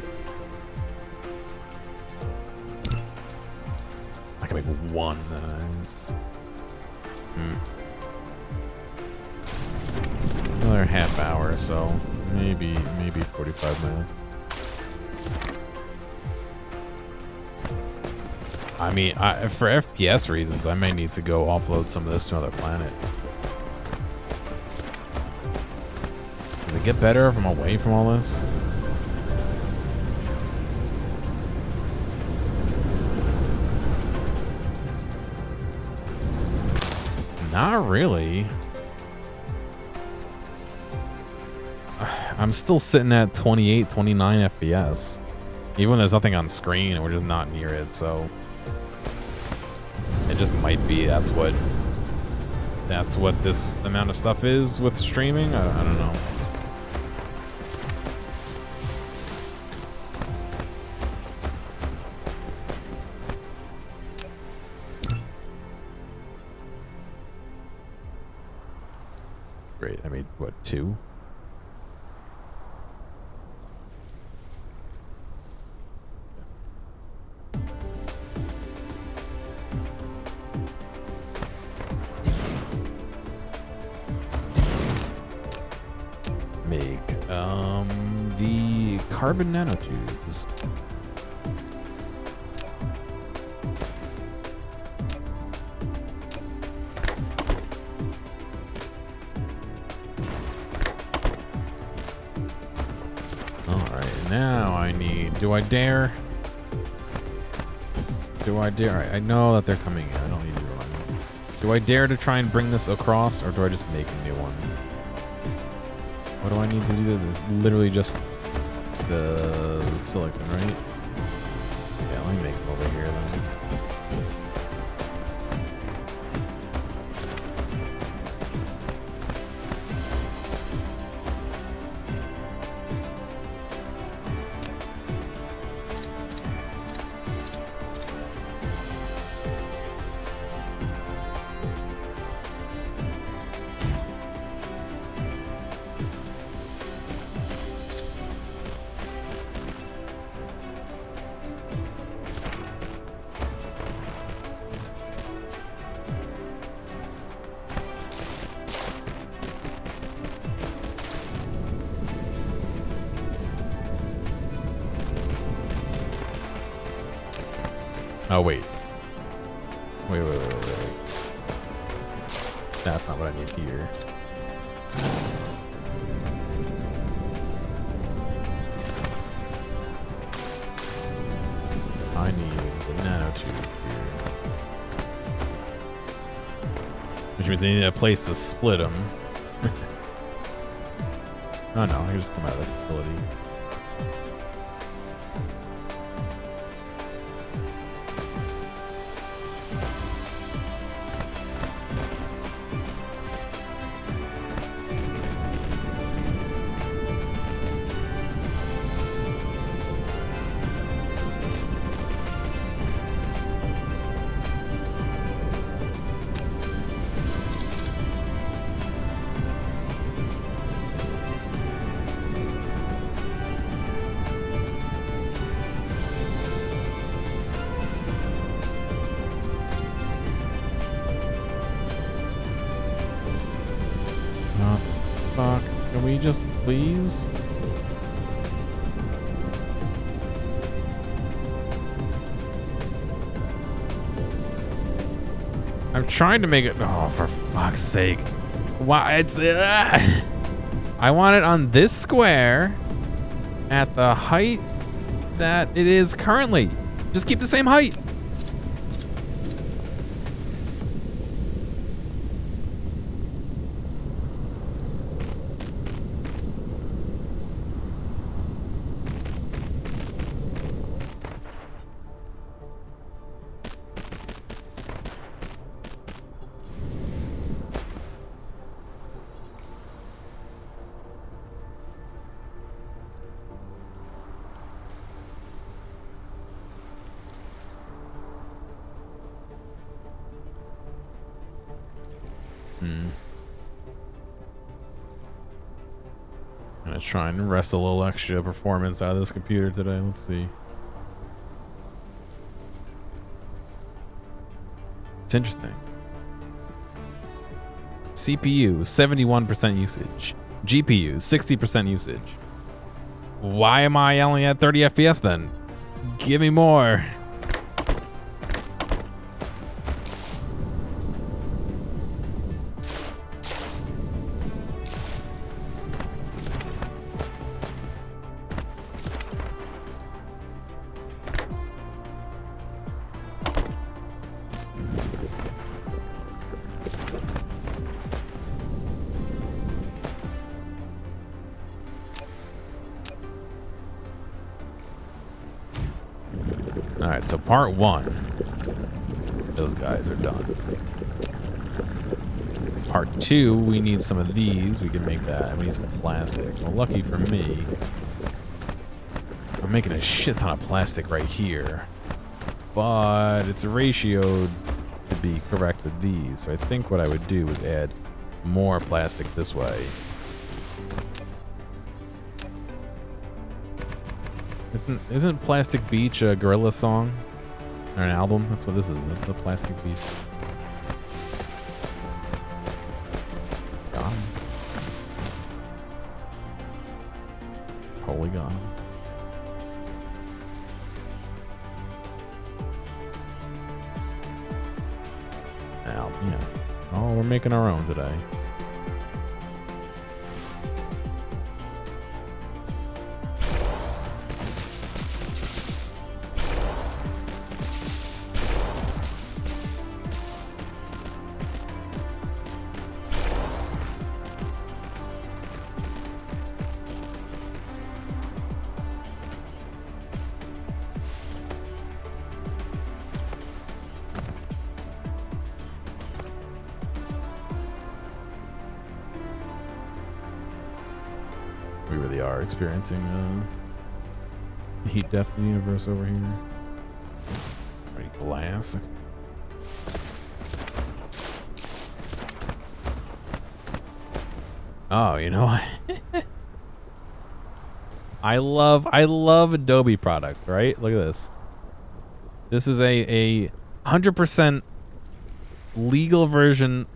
I can make one then Another half hour, so maybe 45 minutes. I mean, for FPS reasons, I may need to go offload some of this to another planet. Does it get better if I'm away from all this? Not really. I'm still sitting at 28, 29 FPS. Even when there's nothing on screen and we're just not near it, so it just might be that's what this amount of stuff is with streaming. I don't know. Great. I made what, 2? Make the carbon nanotubes. Now I need... Do I dare? Do I dare? Alright, I know that they're coming in. I don't need to run. Do I dare to try and bring this across, or do I just make a new one? What do I need to do this? It's literally just the silicon, right? Yeah, let me make them over here then. Oh, wait. Wait. That's not what I need here. I need the nanotube here. Which means I need a place to split them. Oh no, I can just come out of the facility. Can we just please? I'm trying to make it. Oh, for fuck's sake! Why it's? I want it on this square at the height that it is currently. Just keep the same height. I'm gonna try and wrest a little extra performance out of this computer today. Let's see. It's interesting. CPU, 71% usage. GPU, 60% usage. Why am I only at 30 FPS then? Give me more. Alright, so part 1. Those guys are done. Part 2, we need some of these. We can make that. We need some plastic. Well, lucky for me, I'm making a shit ton of plastic right here. But it's ratioed to be correct with these. So I think what I would do is add more plastic this way. Isn't Plastic Beach a Gorilla song? Or an album? That's what this is, the Plastic Beach. Got him. Holy God. Now, yeah. Oh, we're making our own today. We really are experiencing heat death in the universe over here. Already glass. Okay. Oh, you know what? I love Adobe products, right? Look at this. This is a 100% legal version,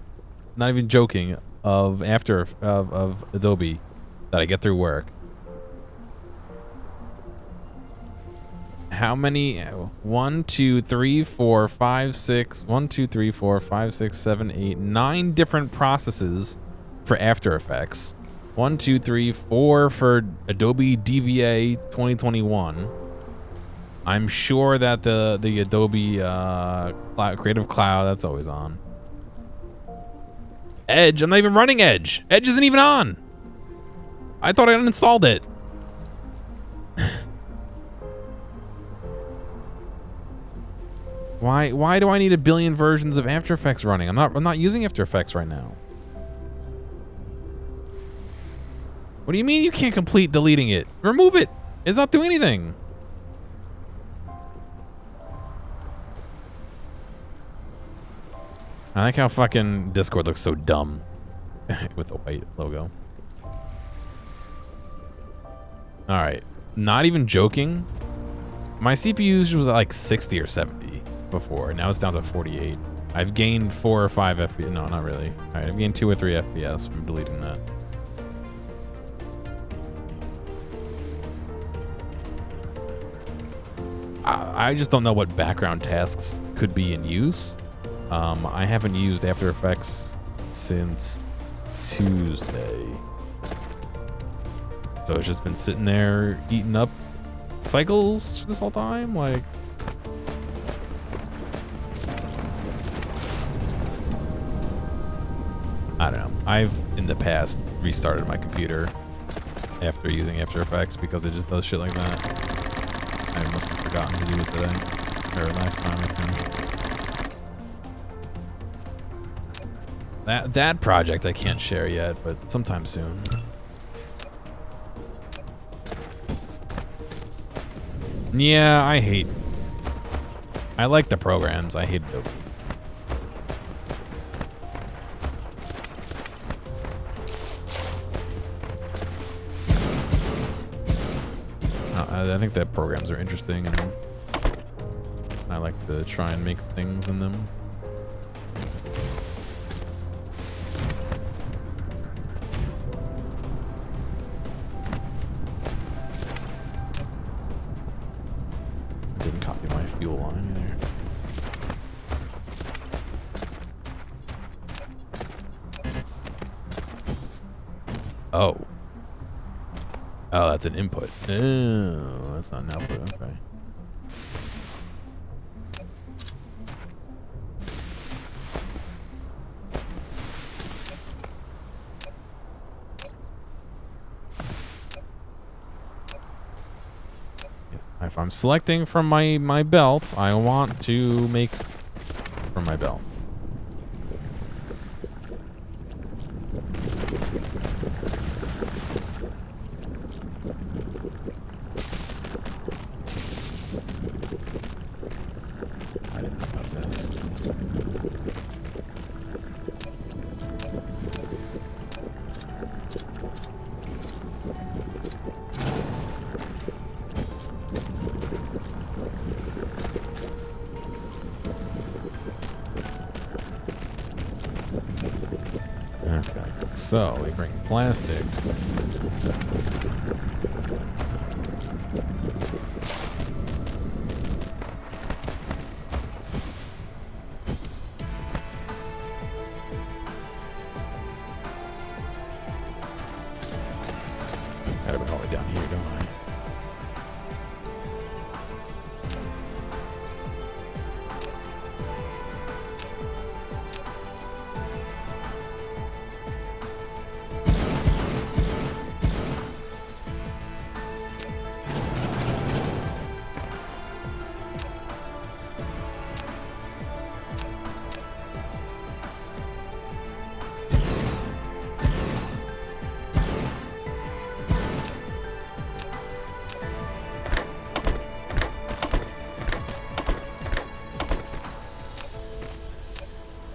not even joking, of of Adobe that I get through work. How many? 1, 2, 3, 4, 5, 6. 1, 2, 3, 4, 5, 6, 7, 8, 9 different processes for After Effects. 1, 2, 3, 4 for Adobe DVA 2021. I'm sure that the Adobe Creative Cloud, that's always on. Edge, I'm not even running Edge. Edge isn't even on. I thought I uninstalled it. Why do I need a billion versions of After Effects running? I'm not using After Effects right now. What do you mean you can't complete deleting it? Remove it. It's not doing anything. I like how fucking Discord looks so dumb with the white logo. All right, not even joking. My CPU usage was like 60 or 70 before. Now it's down to 48. I've gained 4 or 5 FPS. No, not really. All right, I've gained 2 or 3 FPS from deleting that. I just don't know what background tasks could be in use. I haven't used After Effects since Tuesday. So it's just been sitting there eating up cycles this whole time? Like, I don't know. I've, in the past, restarted my computer after using After Effects because it just does shit like that. I must have forgotten to do it today. Or last time, I think. That project I can't share yet, but sometime soon. Yeah, I like the programs. I hate Adobe. I think that programs are interesting, and I like to try and make things in them. Didn't copy my fuel line either. Oh. Oh, that's an input. Oh, that's not an output. Okay. Yes. If I'm selecting from my belt, I want to make from my belt. So we bring plastic. Gotta be all the way down here, don't I?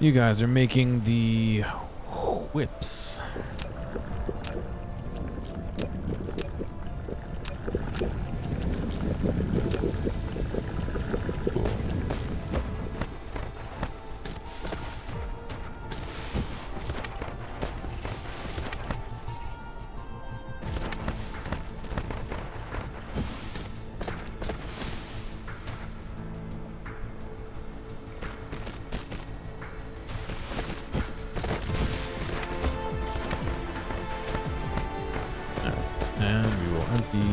You guys are making the whips. And we will empty.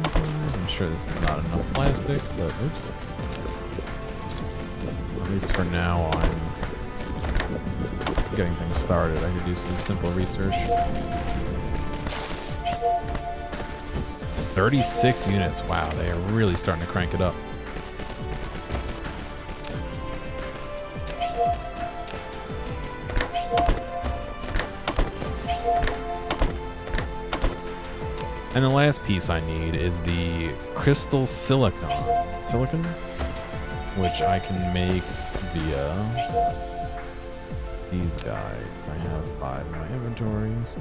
I'm sure this is not enough plastic, but oops. At least for now, I'm getting things started. I could do some simple research. 36 units. Wow, they are really starting to crank it up. And the last piece I need is the crystal silicon, which I can make via these guys. I have 5 in my inventory, so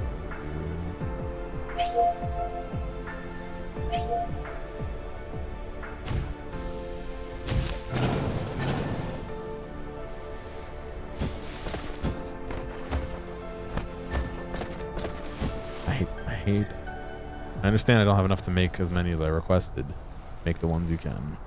I understand I don't have enough to make as many as I requested. Make the ones you can.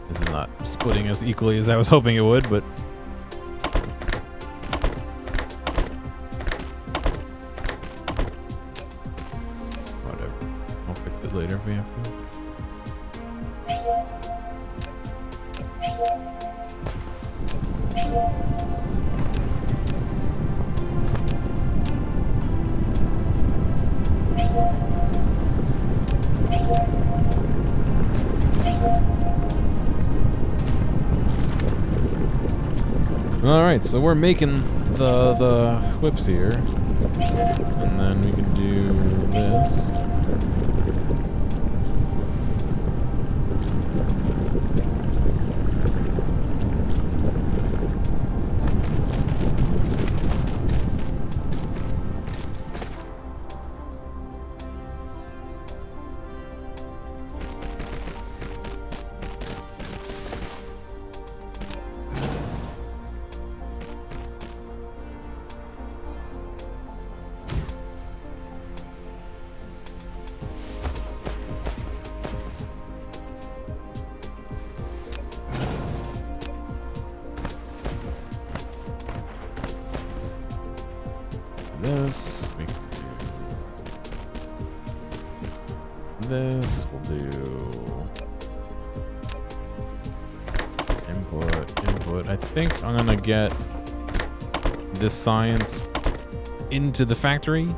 This is not splitting as equally as I was hoping it would, but whatever. I'll fix it. it later if we have to. All right, so we're making the whips here, and then we can do this. This, we can do this, we'll do input. I think I'm gonna get this science into the factory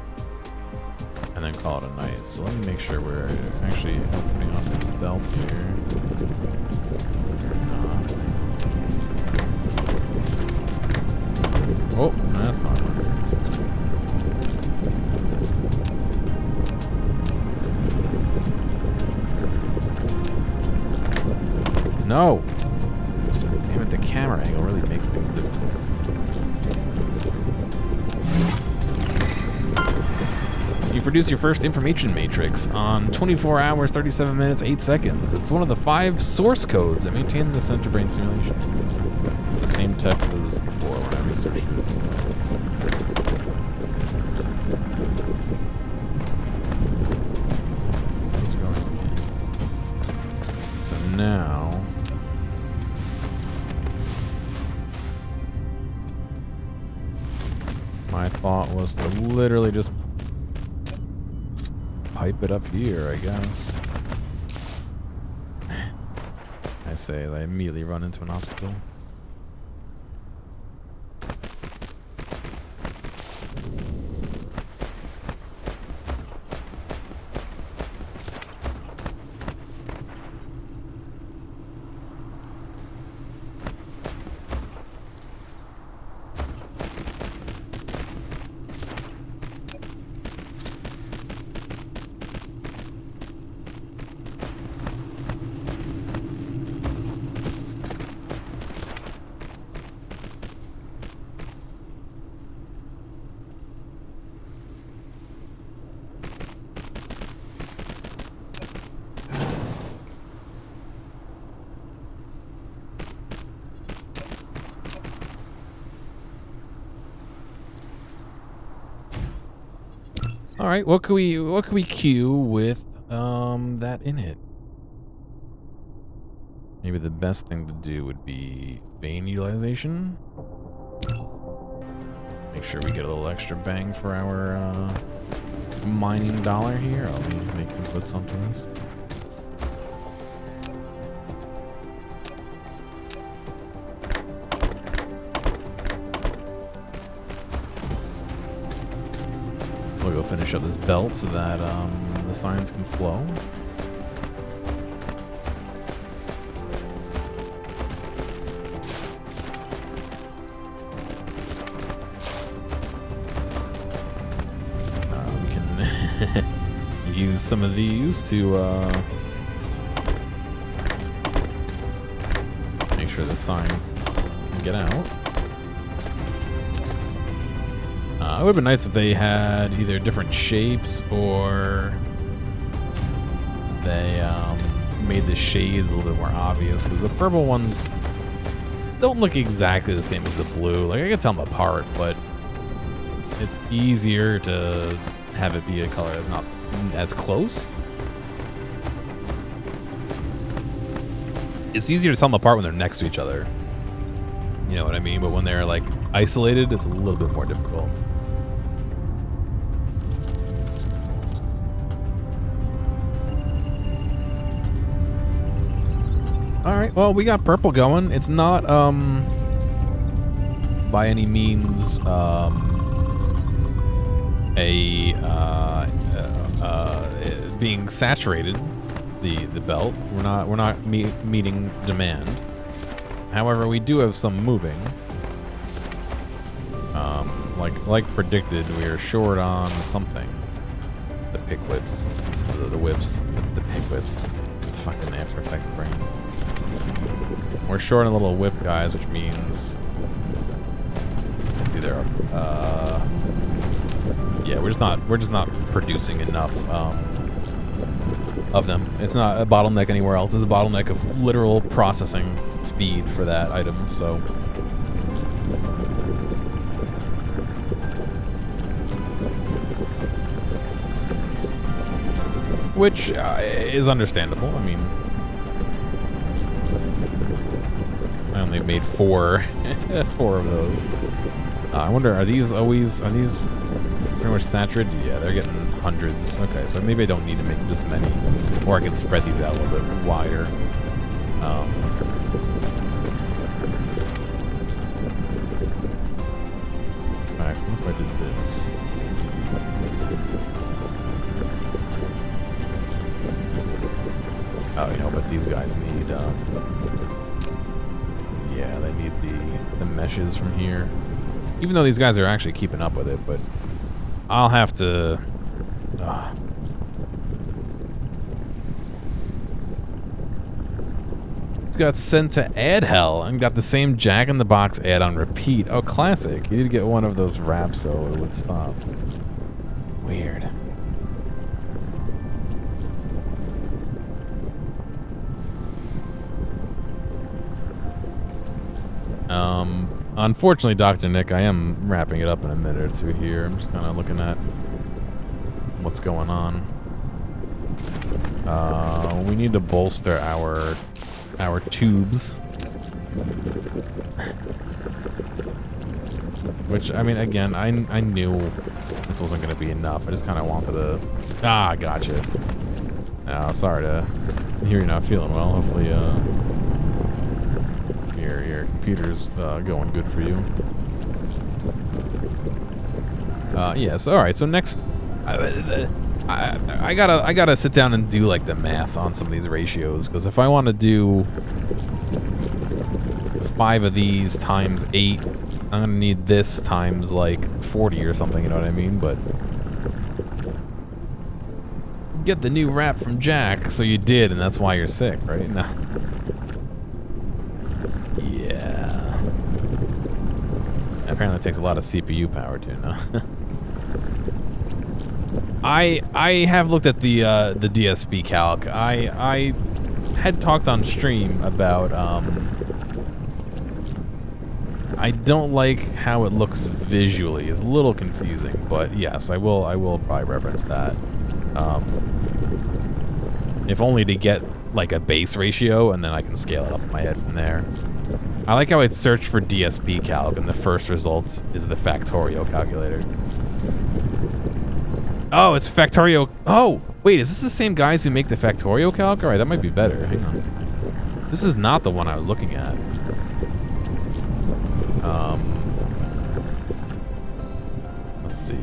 and then call it a night. So let me make sure we're actually opening up the belt here. Oh, that's not working. No! Damn it, the camera angle really makes things difficult. You produce your first information matrix on 24 hours, 37 minutes, 8 seconds. It's one of the 5 source codes that maintain the center brain simulation. It's the same text as before when I researched it. So now... my thought was to literally just pipe it up here, I guess. I say, I immediately run into an obstacle. All right, what can we queue with that in it? Maybe the best thing to do would be vein utilization. Make sure we get a little extra bang for our mining dollar here. I'll be making inputs onto this. We'll go finish up this belt so that the science can flow. We can use some of these to make sure the science can get out. It would have been nice if they had either different shapes or they made the shades a little bit more obvious, because the purple ones don't look exactly the same as the blue. Like, I can tell them apart, but it's easier to have it be a color that's not as close. It's easier to tell them apart when they're next to each other. You know what I mean? But when they're like isolated, it's a little bit more difficult. All right. Well, we got purple going. It's not by any means being saturated. The belt. We're not meeting demand. However, we do have some moving. Like predicted, we are short on something. The pick whips, the whips, the pick whips. Fucking After Effects brain. We're short on little whip guys, which means it's either yeah, we're just not producing enough of them. It's not a bottleneck anywhere else. It's a bottleneck of literal processing speed for that item. So. Which is understandable. I mean, I only made four of those. I wonder, are these pretty much saturated? Yeah, they're getting hundreds. Okay, so maybe I don't need to make this many, or I can spread these out a little bit wider. In fact, what if I did this? Oh, you know, but these guys need, yeah, they need the meshes from here. Even though these guys are actually keeping up with it, but I'll have to, It's got sent to ad hell and got the same Jack in the Box ad on repeat. Oh, classic. You need to get one of those wraps so it would stop. Weird. Unfortunately, Dr. Nick, I am wrapping it up in a minute or two here. I'm just kind of looking at what's going on. We need to bolster our tubes. Which, I mean, again, I knew this wasn't going to be enough. I just kind of wanted to... Ah, gotcha. Oh, sorry to hear you're not feeling well. Hopefully, your computer's going good for you. Yes. All right. So next, I gotta sit down and do like the math on some of these ratios, because if I want to do 5 of these times 8, I'm gonna need this times like 40 or something. You know what I mean? But get the new wrap from Jack, so you did, and that's why you're sick, right? No. Yeah. Apparently it takes a lot of CPU power too, no? I have looked at the DSP calc. I had talked on stream about I don't like how it looks visually. It's a little confusing, but yes, I will probably reference that. If only to get like a base ratio, and then I can scale it up in my head from there. I like how it searched for DSP calc, and the first result is the Factorio calculator. Oh, it's Factorio. Oh, wait, is this the same guys who make the Factorio calc? All right, that might be better. Hang on. This is not the one I was looking at. Let's see.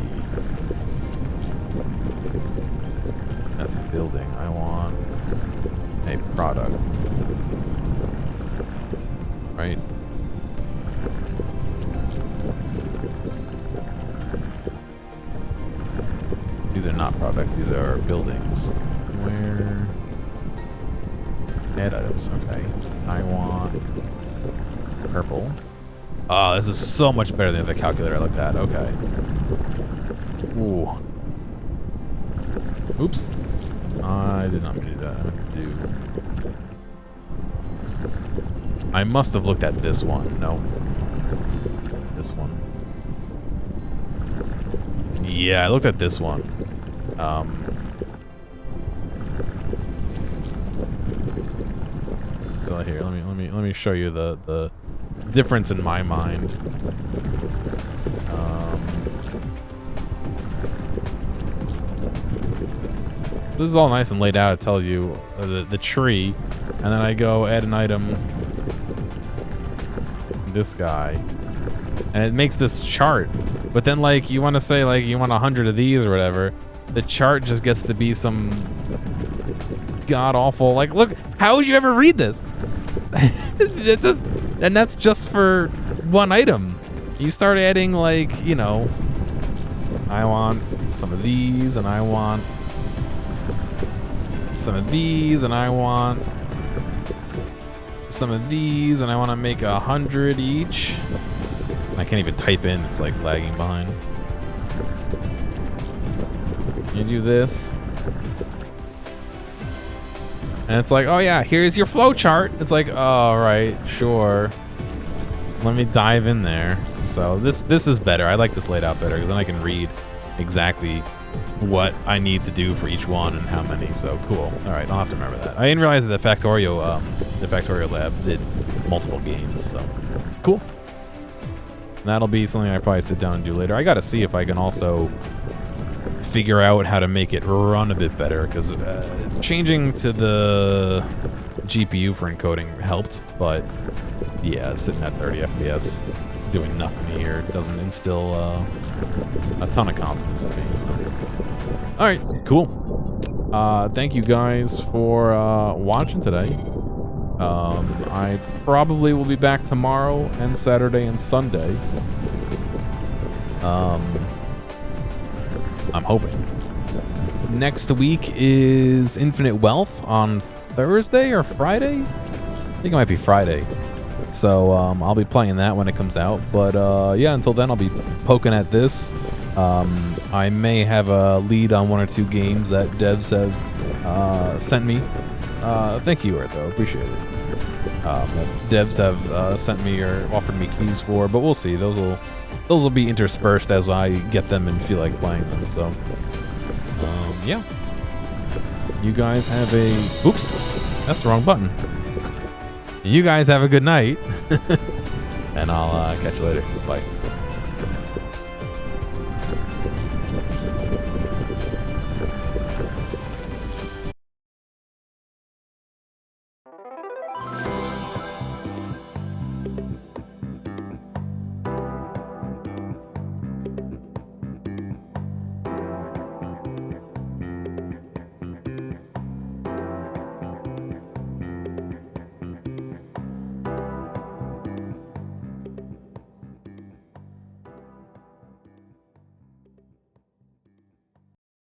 That's a building. I want a product. Right? These are not products, these are buildings. Where? Add items, okay. I want purple. Oh, this is so much better than the calculator I looked at. Okay. Ooh. Oops. I did not mean to do that. I meant to do... I must have looked at this one. No. This one. Yeah, I looked at this one. So here, let me show you the difference in my mind. This is all nice and laid out. It tells you the tree. and then I go add an item, this guy, and it makes this chart. But then, like, you want to say, like, you want 100 of these or whatever. The chart just gets to be some god-awful, like, look, how would you ever read this? And that's just for one item. You start adding, like, you know, I want some of these, and I want some of these, and I want some of these, and I want to make 100 each. I can't even type in, it's like lagging behind. You do this. And it's like, oh yeah, here's your flow chart. It's like, oh, right, sure. Let me dive in there. So this is better. I like this laid out better because then I can read exactly what I need to do for each one and how many. So cool. All right, I'll have to remember that. I didn't realize that the Factorio lab did multiple games. So cool. And that'll be something I probably sit down and do later. I got to see if I can also figure out how to make it run a bit better because changing to the GPU for encoding helped, but yeah, sitting at 30 FPS doing nothing here doesn't instill a ton of confidence in me. So. All right, cool. Thank you guys for watching today. I probably will be back tomorrow and Saturday and Sunday. I'm hoping. Next week is Infinite Wealth on Thursday or Friday? I think it might be Friday. So I'll be playing that when it comes out. But yeah, until then, I'll be poking at this. I may have a lead on 1 or 2 games that devs have sent me. Thank you, Eartho. Appreciate it. That devs have sent me or offered me keys for, but we'll see. Those will be interspersed as I get them and feel like playing them. So, yeah. You guys have a... Oops. That's the wrong button. You guys have a good night. And I'll catch you later. Bye.